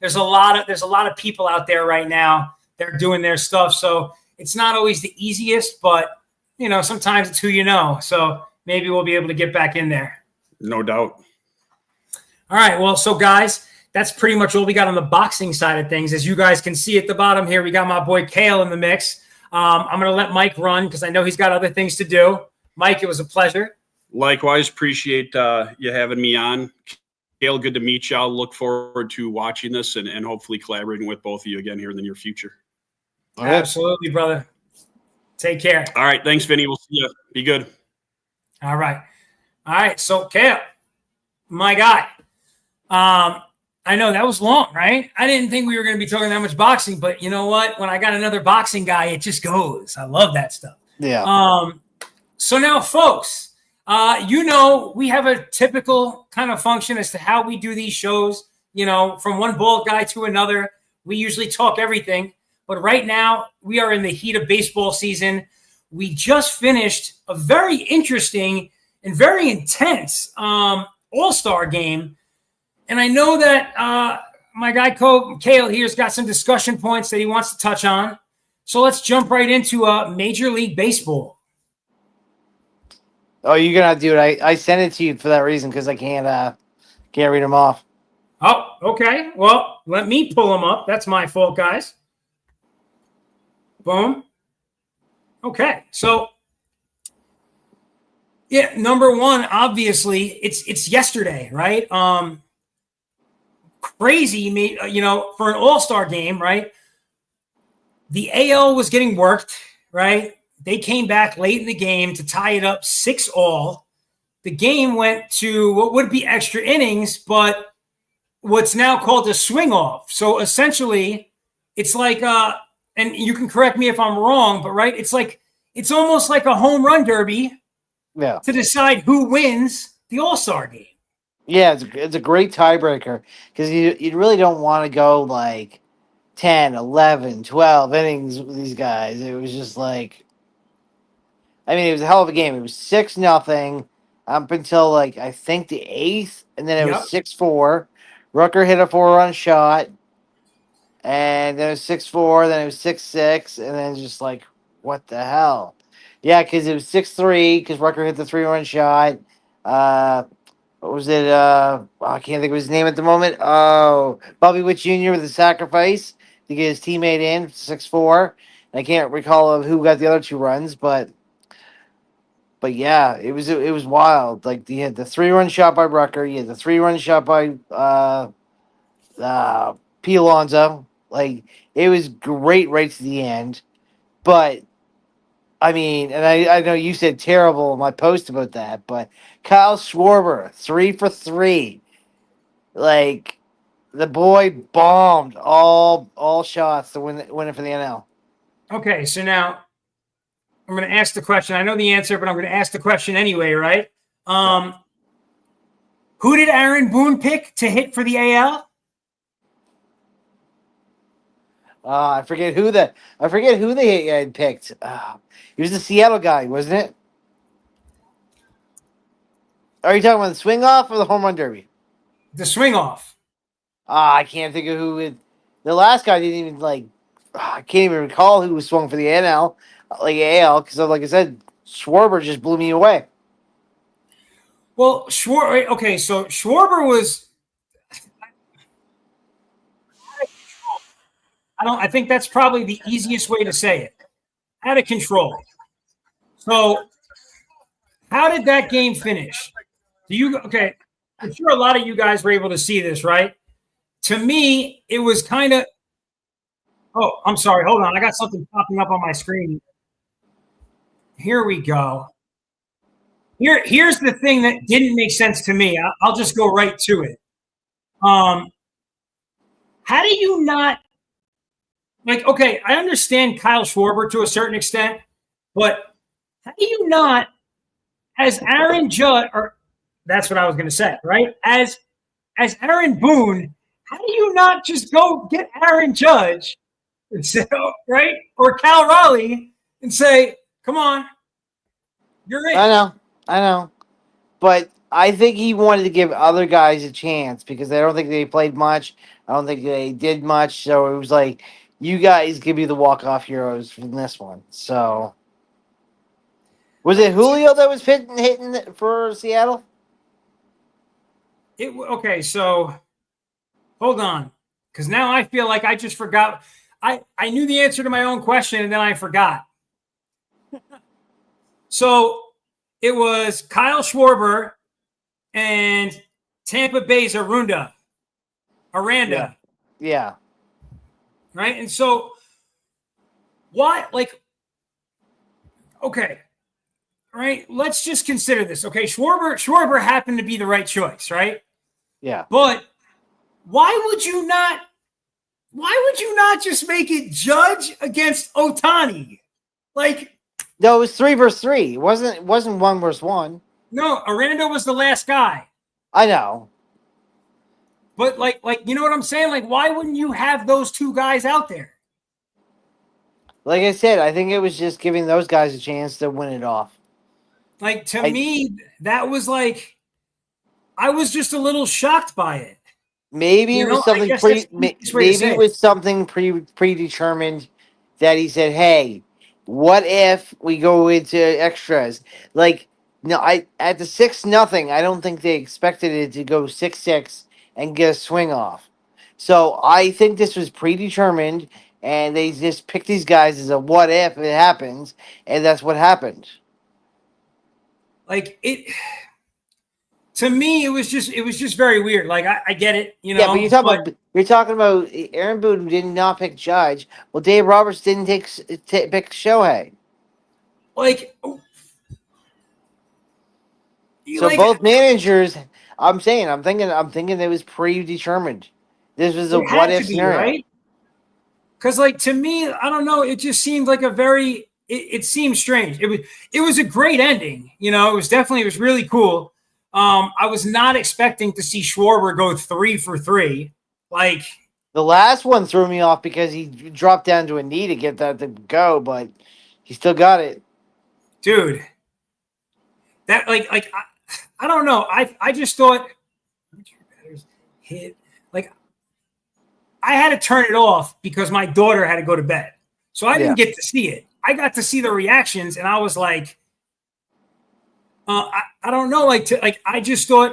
There's a lot of people out there right now. They're doing their stuff. So it's not always the easiest, but, sometimes it's who you know. So maybe we'll be able to get back in there. No doubt. All right. Well, so guys, that's pretty much all we got on the boxing side of things. As you guys can see at the bottom here, we got my boy Kale in the mix. I'm going to let Mike run because I know he's got other things to do. Mike, it was a pleasure. Likewise, appreciate you having me on. Kale, good to meet you. I'll look forward to watching this and hopefully collaborating with both of you again here in the near future. All right. Absolutely, brother. Take care. All right. Thanks, Vinny. We'll see you. Be good. All right. So, Kale, my guy. I know that was long, right? I didn't think we were going to be talking that much boxing, but you know what? When I got another boxing guy, it just goes. I love that stuff. Yeah. So now, folks, we have a typical kind of function as to how we do these shows, from one bald guy to another. We usually talk everything, but right now we are in the heat of baseball season. We just finished a very interesting and very intense all-star game. And I know that my guy Kale here's got some discussion points that he wants to touch on. So let's jump right into Major League Baseball. Oh, you're gonna do it. I sent it to you for that reason, because I can't read them off. Oh, okay. Well, let me pull them up. That's my fault, guys. Boom. Okay. So, yeah, number one, obviously, it's yesterday, right? Crazy, for an all-star game, right? The AL was getting worked, right? They came back late in the game to tie it up 6-all. The game went to what would be extra innings, but what's now called a swing off. So essentially, it's like, and you can correct me if I'm wrong, but right, it's almost like a home run derby, Yeah. to decide who wins the all-star game. Yeah, it's a great tiebreaker because you really don't want to go like 10, 11, 12 innings with these guys. It was just like, I mean, it was a hell of a game. It was 6-0 up until like I think the eighth, and then it was Yep. 6-4. Rucker hit a 4-run shot, and then it was 6-4. Then it was 6-6, and then just like, what the hell? Yeah, because it was 6-3 because Rucker hit the 3-run shot. What was it? I can't think of his name at the moment. Oh, Bobby Witt Jr. with the sacrifice to get his teammate in 6-4. I can't recall of who got the other 2 runs, but yeah, it was wild. Like you had the 3-run shot by Rucker, you had the 3-run shot by P. Alonso. Like it was great right to the end. But I mean, and I know you said terrible in my post about that, but Kyle Schwarber 3 for 3. Like the boy bombed all shots to win it for the NL. Okay, so now I'm going to ask the question. I know the answer, but I'm going to ask the question anyway, right? Who did Aaron Boone pick to hit for the AL? I forget who they had picked. He was the Seattle guy, wasn't it? Are you talking about the swing off or the home run derby? The swing off. I can't think of who it. The last guy didn't even like. I can't even recall who was swung for the NL, like AL, because like I said, Schwarber just blew me away. Well, Schwarber. Okay, so Schwarber was. I think that's probably the easiest way to say it. Out of control. So, how did that game finish? Okay? I'm sure a lot of you guys were able to see this, right? To me, it was kind of. Oh, I'm sorry. Hold on. I got something popping up on my screen. Here we go. Here's the thing that didn't make sense to me. I'll just go right to it. How do you not like? Okay, I understand Kyle Schwarber to a certain extent, but how do you not, as Aaron Judge, or that's what I was going to say, right? As Aaron Boone, how do you not just go get Aaron Judge and say, right, or Cal Raleigh and say, "Come on, you're in." I know, but I think he wanted to give other guys a chance because I don't think they played much. I don't think they did much, so it was like, you guys give me the walk-off heroes from this one. So, was it Julio that was hitting for Seattle? Okay, so hold on, because now I feel like I just forgot. I knew the answer to my own question and then I forgot. So it was Kyle Schwarber and Tampa Bay's Aranda. Yeah. Right? And so why, like, okay, right? Let's just consider this. Okay, Schwarber happened to be the right choice, right? Yeah. But why would you not just make it Judge against Ohtani? Like, no, it was 3 versus 3. It wasn't 1 versus 1. No, Aranda was the last guy. I know. But like you know what I'm saying? Like, why wouldn't you have those 2 guys out there? Like I said, I think it was just giving those guys a chance to win it off. Like, to me, that was like, I was just a little shocked by it. Maybe it was something predetermined that he said, "Hey, what if we go into extras?" Like, no, at the 6-0, I don't think they expected it to go 6-6 and get a swing off. So I think this was predetermined, and they just picked these guys as a what if it happens, and that's what happened. Like, it. To me, it was just very weird. Like, I get it, you know. Yeah, but you're talking about Aaron Boone did not pick Judge. Well, Dave Roberts didn't pick Shohei. Like, so both managers. I'm thinking it was predetermined. This was a what if scenario, right? Because, like, to me, I don't know. It just seemed like a very. It seemed strange. It was a great ending. You know, it was really cool. I was not expecting to see Schwarber go 3 for 3. Like, the last one threw me off because he dropped down to a knee to get that to go, but he still got it. dude, that I don't know. I just thought hit like I had to turn it off because my daughter had to go to bed. So I didn't get to see it. I got to see the reactions, and I was like, I don't know. I just thought,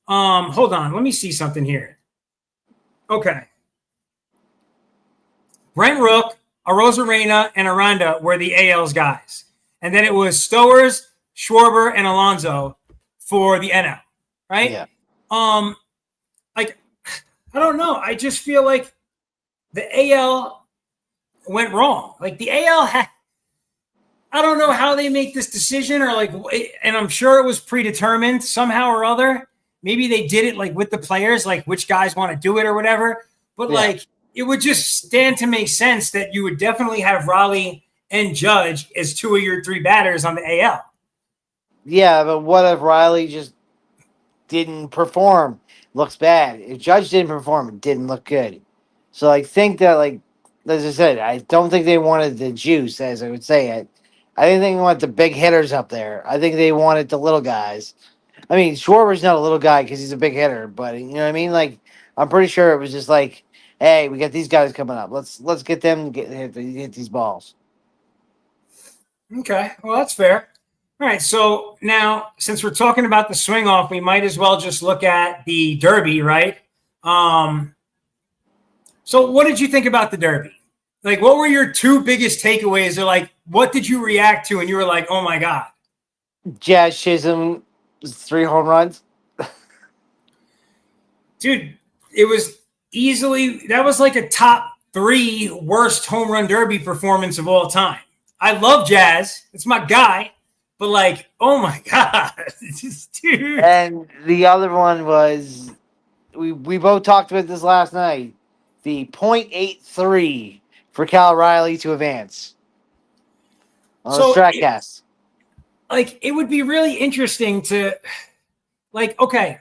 hold on. Let me see something here. Okay. Brent Rook, Arozarena, and Aranda were the AL's guys. And then it was Stowers, Schwarber, and Alonso for the NL, right? Yeah. I don't know. I just feel like the AL went wrong. Like the AL had, I don't know how they make this decision and I'm sure it was predetermined somehow or other. Maybe they did it like with the players, like which guys want to do it or whatever. But it would just stand to make sense that you would definitely have Raleigh and Judge as 2 of your 3 batters on the AL. Yeah, but what if Riley just didn't perform? Looks bad. If Judge didn't perform, it didn't look good. So I think that, as I said, I don't think they wanted the juice, as I would say it. I didn't think they wanted the big hitters up there. I think they wanted the little guys. I mean, Schwarber's not a little guy because he's a big hitter, but you know what I mean? I'm pretty sure it was just like, hey, we got these guys coming up. Let's get them to hit these balls. Okay, well, that's fair. All right, so now since we're talking about the swing off, we might as well just look at the Derby, right? So what did you think about the Derby? Like, what were your 2 biggest takeaways? Or what did you react to? And you were like, oh my God. Jazz Chisholm, 3 home runs. Dude, it was that was like a top 3 worst home run Derby performance of all time. I love Jazz. It's my guy. But oh my God. Dude. And the other one was, we both talked about this last night, the .83 for Cal Riley to advance on the StratCast. It would be really interesting to, okay.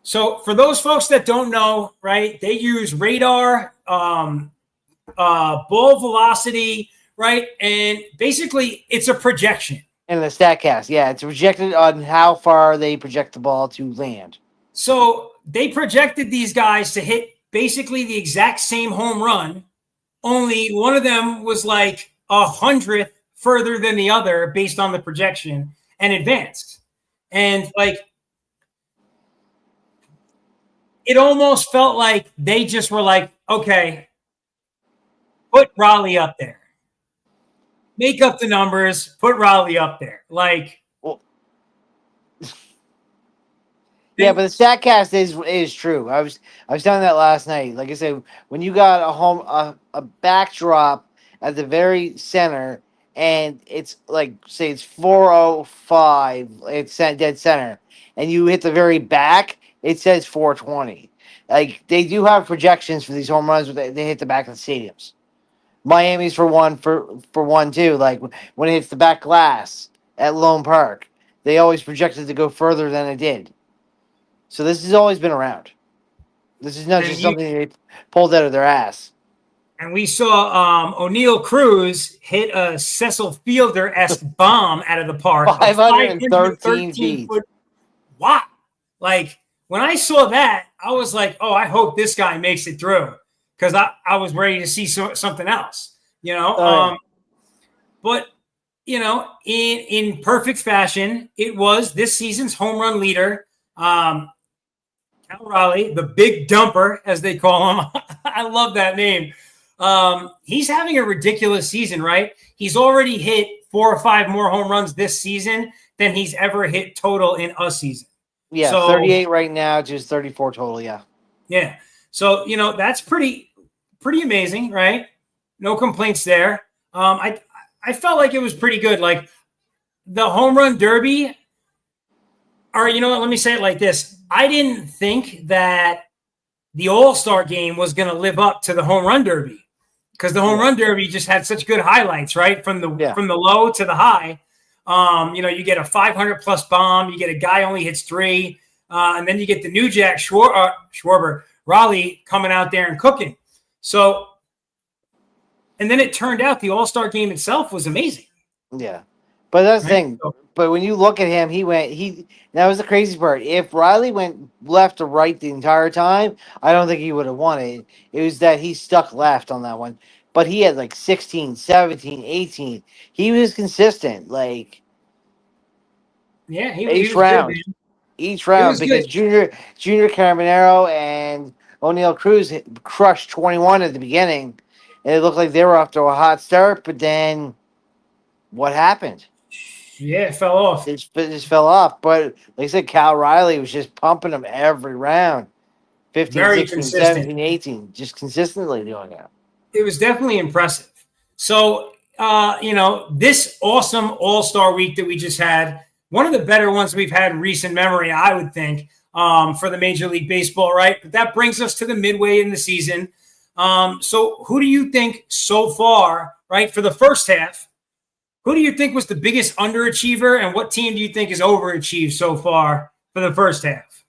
So for those folks that don't know, right, they use radar, ball velocity, right? And basically it's a projection. In the StatCast, yeah. It's projected on how far they project the ball to land. So they projected these guys to hit basically the exact same home run, only one of them was like 100th further than the other based on the projection and advanced. And it almost felt like they just were like, okay, put Raleigh up there. Make up the numbers, put Raleigh up there. Yeah, but the StatCast is true. I was telling that last night. Like I said, when you got a backdrop at the very center, and it's say it's 405, it's dead center, and you hit the very back, it says 420. They do have projections for these home runs, but they hit the back of the stadiums. Miami's for one too. When it hits the back glass at Lone Park, they always projected to go further than it did. So this has always been around. This is not just something they pulled out of their ass. And we saw O'Neal Cruz hit a Cecil Fielder-esque bomb out of the park. 513 feet. Wow. When I saw that, I was like, oh, I hope this guy makes it through. Because I was ready to see something else, But, in perfect fashion, it was this season's home run leader, Cal Raleigh, the big dumper, as they call him. I love that name. He's having a ridiculous season, right? He's already hit 4 or 5 more home runs this season than he's ever hit total in a season. Yeah, so, 38 right now, just 34 total, yeah. Yeah. So, that's pretty amazing, right? No complaints there. I felt like it was pretty good. The home run derby, or let me say it like this. I didn't think that the All-Star game was going to live up to the home run derby because the home run derby just had such good highlights, right? From the low to the high. You get a 500 plus bomb. You get a guy only hits 3. And then you get the new Jack Schwarber, Raleigh coming out there and cooking. So, and then it turned out the All-Star game itself was amazing. Yeah. But that's the Right? thing. But when you look at him, that was the crazy part. If Riley went left to right the entire time, I don't think he would have won it. It was that he stuck left on that one. But he had like 16, 17, 18. He was consistent, like Yeah, he each was round. good, man. Each round, because good. Junior Caminero and O'Neal Cruz crushed 21 at the beginning. And it looked like they were off to a hot start, but then what happened? Yeah, it fell off. It just fell off. But like I said, Cal Riley was just pumping them every round. 15, Very 16, consistent. 17, 18. Just consistently doing that. It was definitely impressive. So, this awesome All-Star week that we just had, one of the better ones we've had in recent memory, I would think, for the Major League Baseball, right? But that brings us to the midway in the season. So who do you think so far, right, for the first half, who do you think was the biggest underachiever, and what team do you think is overachieved so far for the first half?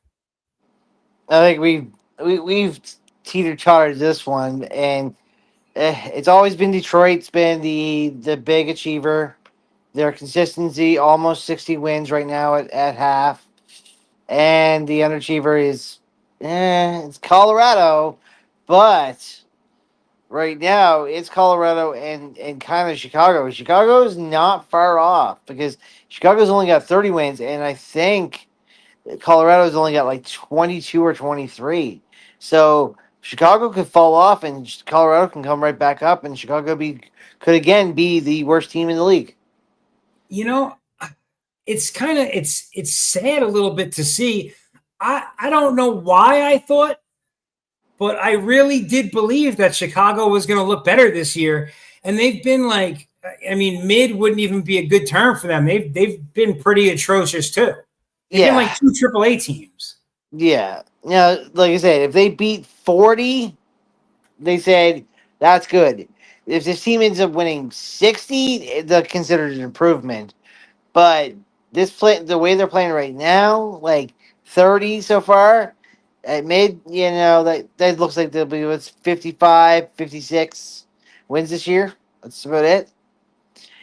I think we've teeter-tottered this one, and it's always been Detroit's been the big achiever. Their consistency, almost 60 wins right now at half. And the underachiever is it's Colorado, but right now it's Colorado and kind of Chicago. Chicago is not far off because Chicago's only got 30 wins, and I think Colorado's only got like 22 or 23. So Chicago could fall off and Colorado can come right back up, and Chicago could again be the worst team in the league. It's sad a little bit to see. I don't know why I thought, but I really did believe that Chicago was going to look better this year. And they've been mid wouldn't even be a good term for them. They've been pretty atrocious too. They've been like 2 AAA teams. Yeah. Now, like I said, if they beat 40, they said that's good. If this team ends up winning 60, they'll consider it an improvement. But the way they're playing right now, like 30 so far, at mid, that looks like they'll be 55, 56 wins this year. That's about it.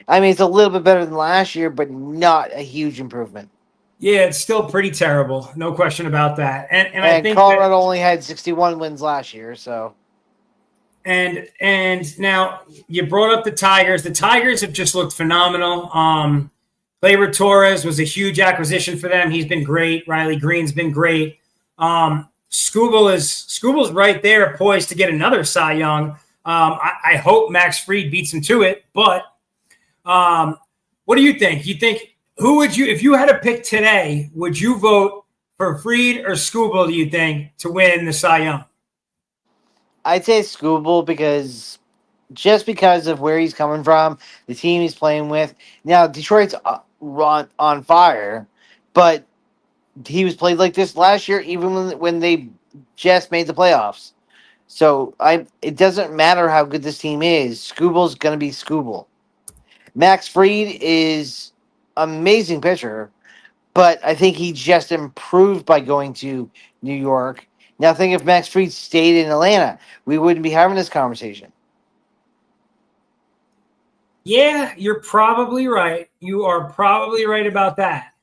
I mean, it's a little bit better than last year, but not a huge improvement. Yeah, it's still pretty terrible. No question about that. And I think Colorado only had 61 wins last year, so. And now you brought up the Tigers. The Tigers have just looked phenomenal. Gleyber Torres was a huge acquisition for them. He's been great. Riley Green's been great. Skubal's right there, poised to get another Cy Young. I hope Max Fried beats him to it. But what do you think? Who would you, if you had to pick today, would you vote for Fried or Skubal, do you think, to win the Cy Young? I'd say Skubal because of where he's coming from, the team he's playing with. Now, Detroit's on fire, but he was played like this last year, even when they just made the playoffs. So it doesn't matter how good this team is. Skubal's going to be Skubal. Max Fried is amazing pitcher, but I think he just improved by going to New York. Now, think if Max Fried stayed in Atlanta, we wouldn't be having this conversation. Yeah, you're probably right. You are probably right about that.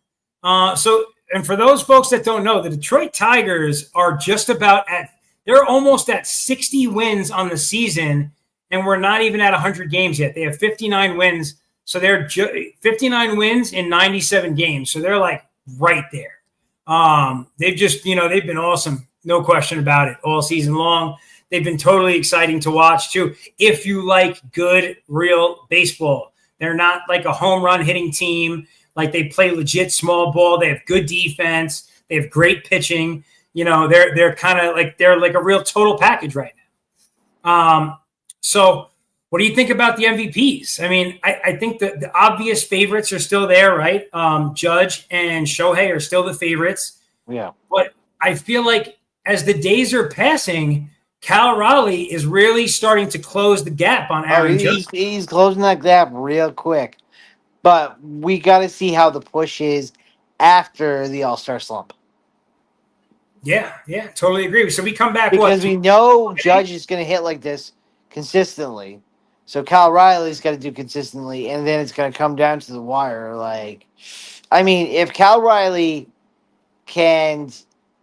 And for those folks that don't know, the Detroit Tigers are they're almost at 60 wins on the season, and we're not even at 100 games yet. They have 59 wins. So they're 59 wins in 97 games. So they're like right there. They've been awesome. No question about it. All season long. They've been totally exciting to watch too. If you like good, real baseball, they're not like a home run hitting team. Like they play legit small ball. They have good defense. They have great pitching. They're kind of like, they're like a real total package right now. So what do you think about the MVPs? I mean, I think that the obvious favorites are still there, right? Judge and Shohei are still the favorites. Yeah. But I feel like as the days are passing, Cal Raleigh is really starting to close the gap on Aaron Judge. He's closing that gap real quick. But we got to see how the push is after the All-Star slump. Yeah, totally agree. So we come back Because what? we know Judge is going to hit like this consistently. So Kyle Riley's got to do consistently, and then it's going to come down to the wire. Like, I mean, if Kyle Riley can,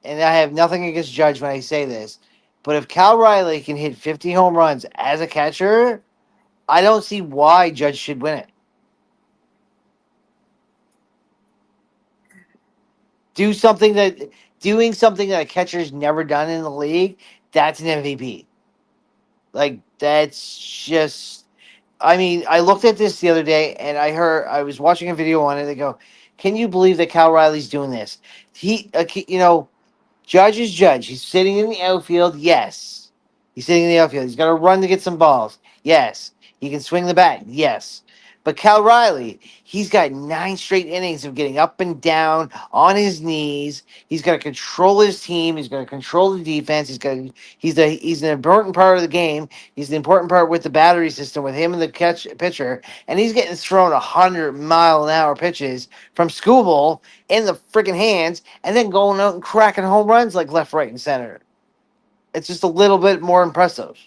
and I have nothing against Judge when I say this, but if Cal Riley can hit 50 home runs as a catcher, I don't see why Judge should win it. Doing something that a catcher's never done in the league, that's an MVP. Like, that's just. I mean, I looked at this the other day, and I was watching a video on it. They go, "Can you believe that Cal Riley's doing this?" Judge is Judge. He's sitting in the outfield. Yes. He's sitting in the outfield. He's got to run to get some balls. Yes. He can swing the bat. Yes. But Cal Riley, he's got 9 straight innings of getting up and down on his knees. He's got to control his team. He's got to control the defense. He's an important part of the game. He's an important part with the battery system with him and the pitcher. And he's getting thrown 100-mile-an-hour pitches from Scooble in the freaking hands, and then going out and cracking home runs like left, right, and center. It's just a little bit more impressive.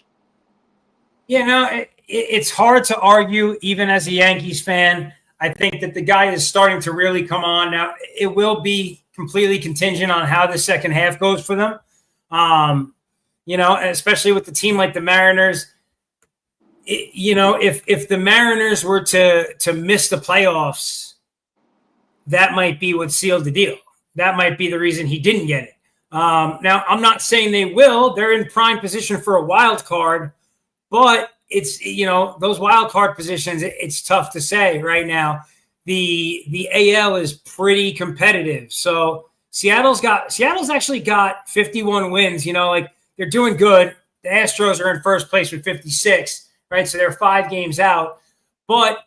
Yeah, no, it's hard to argue, even as a Yankees fan. I think that the guy is starting to really come on now. It will be completely contingent on how the second half goes for them. Especially with the team like the Mariners. If the Mariners were to miss the playoffs, that might be what sealed the deal. That might be the reason he didn't get it. Now, I'm not saying they will. They're in prime position for a wild card, but it's, those wild card positions, it's tough to say right now. The AL is pretty competitive. So Seattle's actually got 51 wins. They're doing good. The Astros are in first place with 56, right? So they're 5 games out. But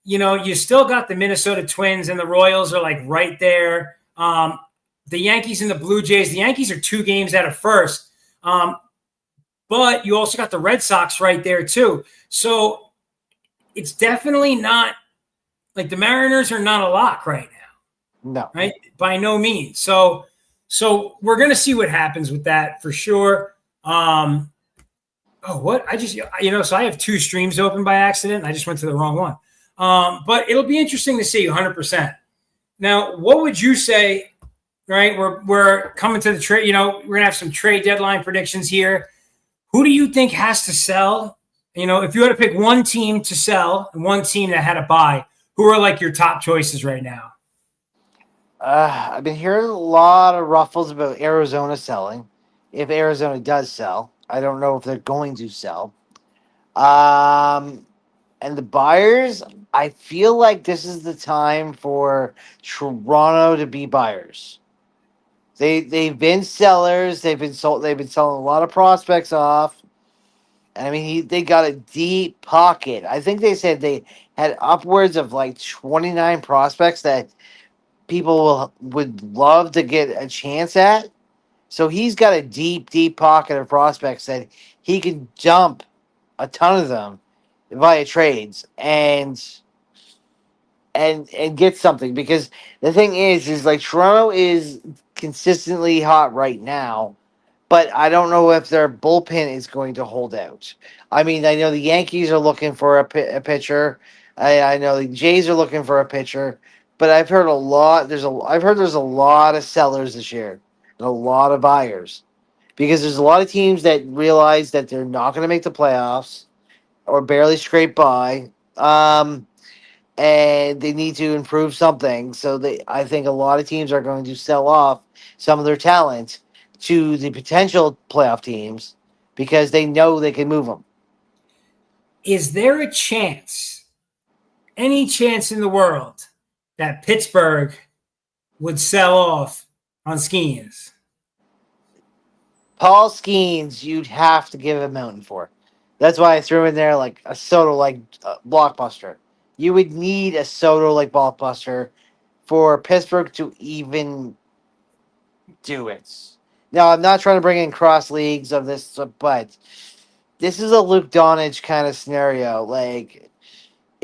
you still got the Minnesota Twins and the Royals are like right there. The Yankees and the Blue Jays. The Yankees are 2 games out of first. But you also got the Red Sox right there too. So it's definitely not like the Mariners are not a lock right now. No. Right? By no means. So we're going to see what happens with that for sure. So I have 2 streams open by accident. I just went to the wrong one. But it'll be interesting to see 100%. Now, what would you say, right? We're coming to the trade, we're going to have some trade deadline predictions here. Who do you think has to sell? If you had to pick one team to sell and one team that had to buy, who are like your top choices right now? I've been hearing a lot of ruffles about Arizona selling. If Arizona does sell, I don't know if they're going to sell. And the buyers, I feel like this is the time for Toronto to be buyers. They've been sellers. They've been selling a lot of prospects off. And I mean, they got a deep pocket. I think they said they had upwards of like 29 prospects that people would love to get a chance at. So he's got a deep, deep pocket of prospects that he can dump a ton of them via trades and get something, because the thing is like Toronto is consistently hot right now, but I don't know if their bullpen is going to hold out. I mean, I know the Yankees are looking for a pitcher. I know the Jays are looking for a pitcher, but I've heard there's a lot of sellers this year and a lot of buyers, because there's a lot of teams that realize that they're not going to make the playoffs or barely scrape by. And they need to improve something. So I think a lot of teams are going to sell off some of their talent to the potential playoff teams because they know they can move them. Is there a chance, any chance in the world, that Pittsburgh would sell off on Skeens? Paul Skeens, you'd have to give a mountain for. That's why I threw in there like a Soto-like blockbuster. You would need a Soto-like blockbuster for Pittsburgh to even do it. Now, I'm not trying to bring in cross leagues of this, but this is a Luke Donich kind of scenario. Like,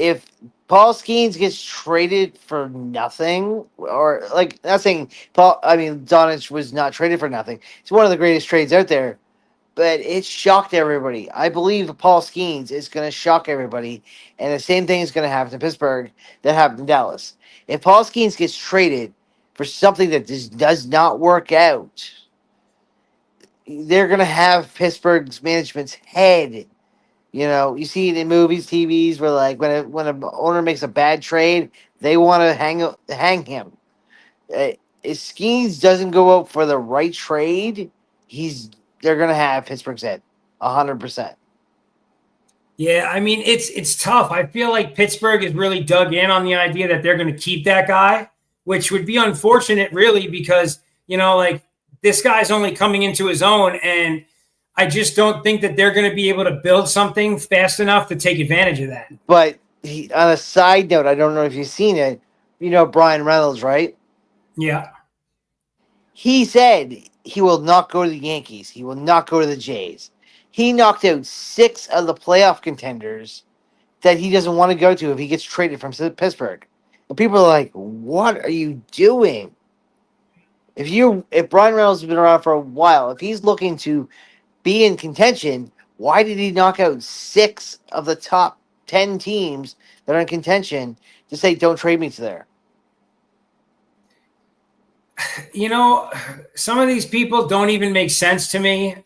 if Paul Skeens gets traded for nothing, or like not saying Donich was not traded for nothing. It's one of the greatest trades out there, but it shocked everybody. I believe Paul Skeens is going to shock everybody, and the same thing is going to happen to Pittsburgh that happened in Dallas. If Paul Skeens gets traded for something that just does not work out, they're going to have Pittsburgh's management's head. You know, you see it in movies, TVs, where like when an owner makes a bad trade, they want to hang him. If Skeens doesn't go out for the right trade, they're gonna have Pittsburgh's head, 100%. Yeah, I mean it's tough. I feel like Pittsburgh is really dug in on the idea that they're going to keep that guy, which would be unfortunate, really, because like this guy's only coming into his own, and I just don't think that they're going to be able to build something fast enough to take advantage of that. But on a side note, I don't know if you've seen it. You know Brian Reynolds, right? Yeah. He said he will not go to the Yankees. He will not go to the Jays. He knocked out 6 of the playoff contenders that he doesn't want to go to if he gets traded from Pittsburgh. And people are like, what are you doing? If Brian Reynolds has been around for a while, if he's looking to be in contention, why did he knock out 6 of the top 10 teams that are in contention to say, don't trade me to there? Some of these people don't even make sense to me.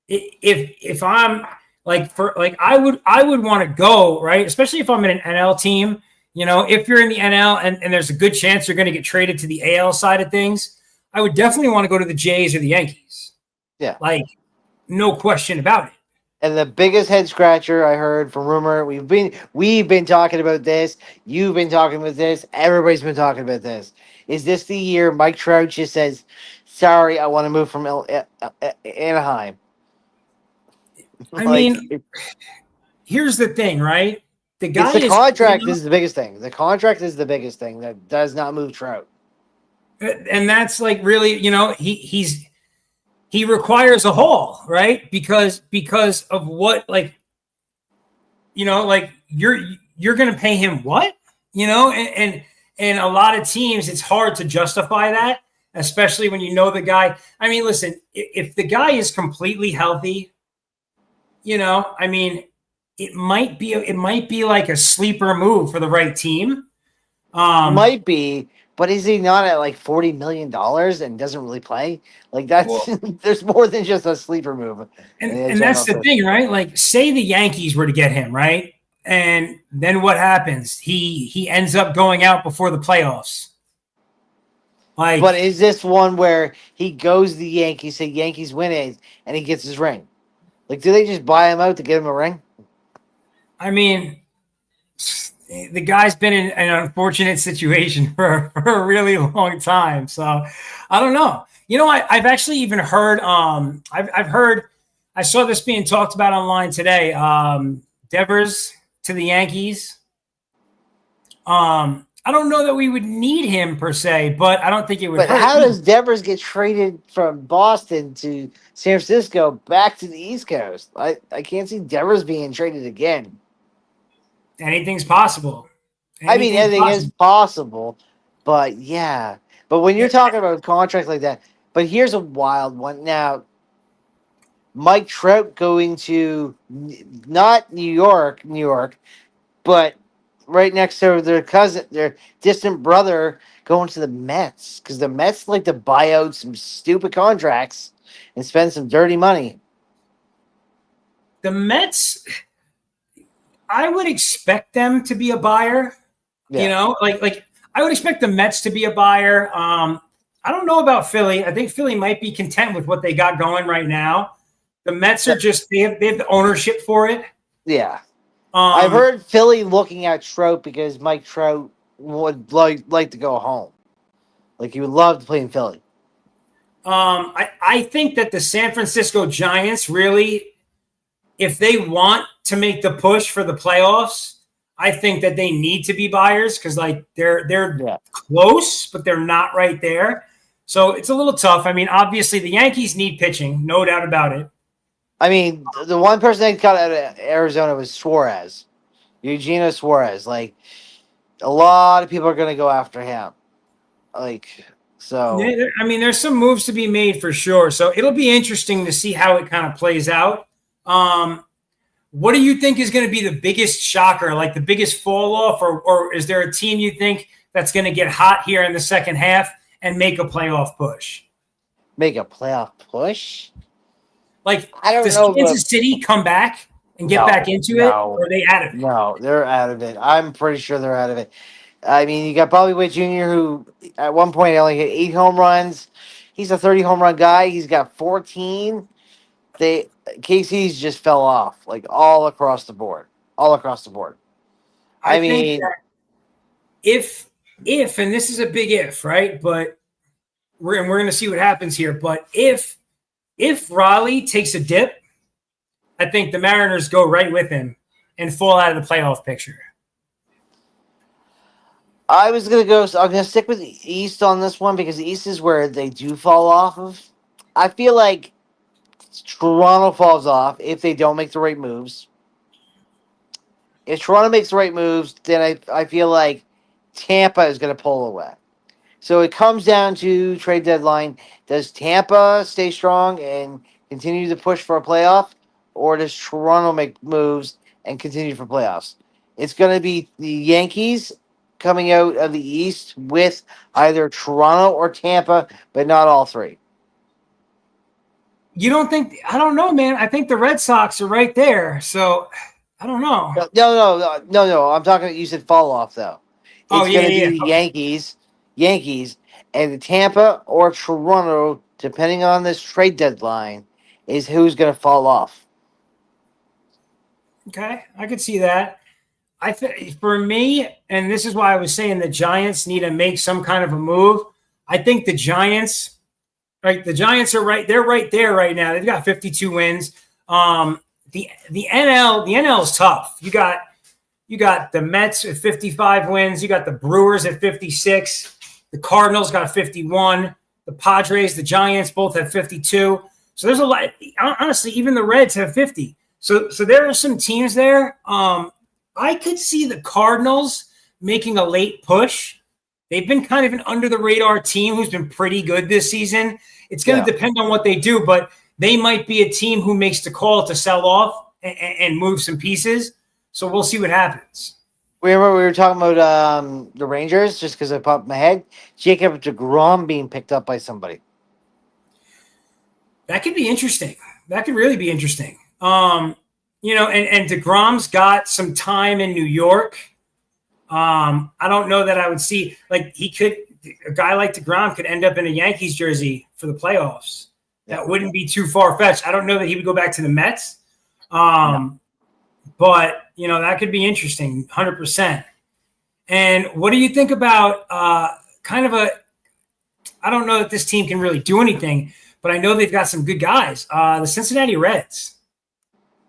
If I'm I would want to go, right? Especially if I'm in an NL team, if you're in the NL and there's a good chance you're going to get traded to the AL side of things, I would definitely want to go to the Jays or the Yankees. Yeah. No question about it. And the biggest head scratcher I heard from rumor, we've been talking about this. You've been talking about this. Everybody's been talking about this. Is this the year Mike Trout just says, "Sorry, I want to move from Anaheim"? I mean, here's the thing, right? The contract is the biggest thing. The contract is the biggest thing that does not move Trout. And that's really, he requires a haul, right? Because of what, you're going to pay him what, and a lot of teams, it's hard to justify that, especially when the guy. I mean, listen, if the guy is completely healthy, it might be like a sleeper move for the right team. Might be. But is he not at like $40 million and doesn't really play? There's more than just a sleeper move. And that's the thing, right? Say the Yankees were to get him, right? And then what happens? He ends up going out before the playoffs. But is this one where he goes to the Yankees, say Yankees win it, and he gets his ring? Do they just buy him out to get him a ring? I mean, the guy's been in an unfortunate situation for a really long time. So I don't know. I've actually even heard, I saw this being talked about online today. Devers to the Yankees. I don't know that we would need him per se, but I don't think it would. But how does Devers get traded from Boston to San Francisco back to the East Coast? I can't see Devers being traded again. Anything's possible. Anything is possible, but yeah. But when you're talking about a contract like that, but here's a wild one. Now, Mike Trout going to not New York, but right next to their distant brother going to the Mets, because the Mets like to buy out some stupid contracts and spend some dirty money. The Mets, I would expect them to be a buyer. Yeah. I would expect the Mets to be a buyer. I don't know about Philly. I think Philly might be content with what they got going right now. The Mets are just they have the ownership for it. Yeah. I've heard Philly looking at Trout because Mike Trout would like to go home. He would love to play in Philly. I think that the San Francisco Giants really, if they want to make the push for the playoffs, I think that they need to be buyers because they're close, but they're not right there. So it's a little tough. Obviously the Yankees need pitching, no doubt about it. The one person they got out of Arizona was Suarez. Eugenio Suarez. Like, a lot of people are going to go after him. Like, so. I mean, there's some moves to be made for sure. So it'll be interesting to see how it kind of plays out. What do you think is going to be the biggest shocker, like the biggest fall off, or is there a team you think that's going to get hot here in the second half and make a playoff push? Make a playoff push? Like, I don't does know. Kansas City come back and get back into it, or are they out of it? No, they're out of it. I'm pretty sure they're out of it. I mean, you got Bobby Witt Jr., who at one point only hit 8 home runs. He's a 30 home run guy. He's got 14. KC's just fell off, like, all across the board. All across the board. I I think mean, that if, and this is a big if, right? But we're going to see what happens here. But if Raleigh takes a dip, I think the Mariners go right with him and fall out of the playoff picture. I'm gonna stick with the East on this one because the East is where they do fall off of. I feel like Toronto falls off if they don't make the right moves. If Toronto makes the right moves, then I feel like Tampa is going to pull away. So it comes down to trade deadline. Does Tampa stay strong and continue to push for a playoff, or does Toronto make moves and continue for playoffs? It's going to be the Yankees coming out of the East with either Toronto or Tampa, but not all three. You don't think? I don't know, man. I think the Red Sox are right there. So I don't know. No. I'm talking. You said fall off though. Oh, It's yeah, going to yeah. be Yankees, and Tampa or Toronto, depending on this trade deadline, is who's going to fall off. Okay, I could see that. I think for me, and this is why I was saying the Giants need to make some kind of a move. I think the Giants, right? The Giants are right. They're right there right now. They've got 52 wins. The NL is tough. You got the Mets at 55 wins. You got the Brewers at 56. The Cardinals got 51. The Padres, the Giants both have 52. So there's a lot. Honestly, even the Reds have 50. So there are some teams there. I could see the Cardinals making a late push. They've been kind of an under the radar team who's been pretty good this season. It's going to depend on what they do, but they might be a team who makes the call to sell off and move some pieces. So we'll see what happens. Remember we were talking about the Rangers, just because it popped in my head. Jacob deGrom being picked up by somebody. That could be interesting. That could really be interesting. And DeGrom's got some time in New York. I don't know that I would see, like, a guy like DeGrom could end up in a Yankees jersey for the playoffs. That wouldn't be too far-fetched. I don't know that he would go back to the Mets. No. But, that could be interesting, 100%. And what do you think about I don't know that this team can really do anything, but I know they've got some good guys. The Cincinnati Reds.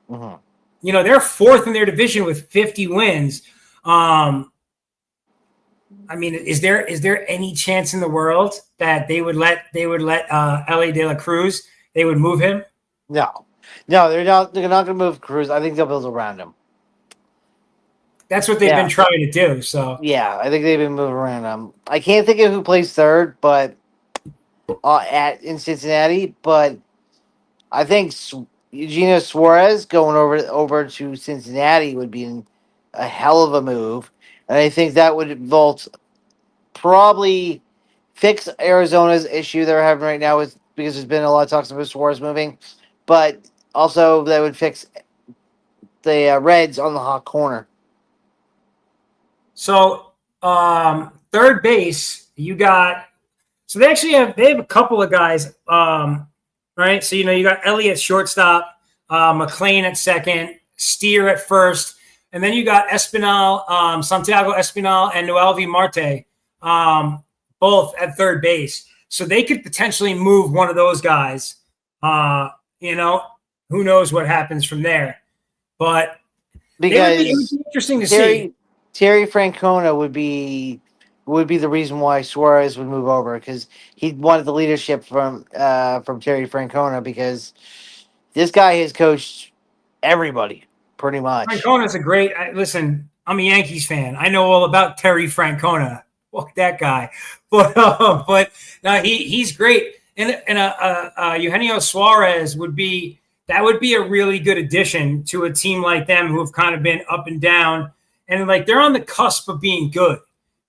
Mm-hmm. They're fourth in their division with 50 wins. I mean, is there any chance in the world that they would let Ellie De La Cruz, they would move him? No, they're not going to move Cruz. I think they'll build around him. That's what they've been trying to do. So yeah, I think they've been moving around him. I can't think of who plays third, but in Cincinnati. But I think Eugenio Suarez going over to Cincinnati would be a hell of a move, and I think that would probably fix Arizona's issue they're having right now because there's been a lot of talks about Suarez moving, but also that would fix the Reds on the hot corner. So third base, you got. So they have a couple of guys, right? So you got Elliott shortstop, McLean at second, Steer at first, and then you got Espinal, Santiago Espinal, and Noelvi Marte, both at third base. So they could potentially move one of those guys. Who knows what happens from there? But because it would be interesting to see. Terry Francona would be the reason why Suarez would move over, because he wanted the leadership from Terry Francona, because this guy has coached everybody pretty much. Francona's a great. Listen, I'm a Yankees fan. I know all about Terry Francona. Fuck that guy. But he's great. And Eugenio Suarez would be a really good addition to a team like them who have kind of been up and down, and like they're on the cusp of being good,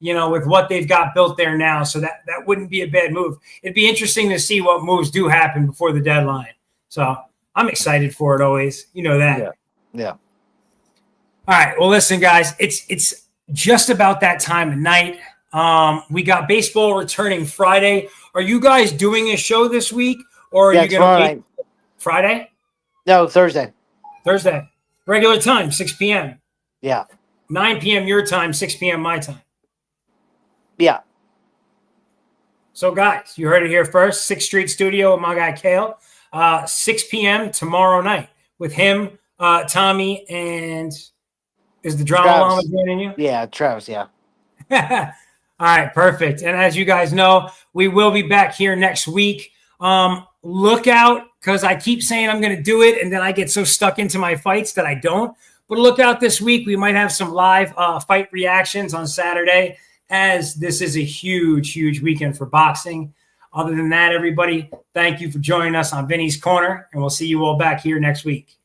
with what they've got built there now. So that wouldn't be a bad move. It'd be interesting to see what moves do happen before the deadline. So I'm excited for it always. You know that. Yeah. All right. Well, listen, guys, it's just about that time of night. We got baseball returning Friday. Are you guys doing a show this week, or are you going to wait? Friday? No, Thursday. Thursday. Regular time, 6 p.m. Yeah. 9 p.m. your time, 6 p.m. my time. Yeah. So, guys, you heard it here first. 6th Street Studio with my guy Kale. 6 p.m. tomorrow night with him, Tommy, and is the drama llama joining you? Yeah, Travis, yeah. All right, perfect. And as you guys know, we will be back here next week. Look out, because I keep saying I'm going to do it, and then I get so stuck into my fights that I don't. But look out this week. We might have some live fight reactions on Saturday, as this is a huge, huge weekend for boxing. Other than that, everybody, thank you for joining us on Vinny's Corner, and we'll see you all back here next week.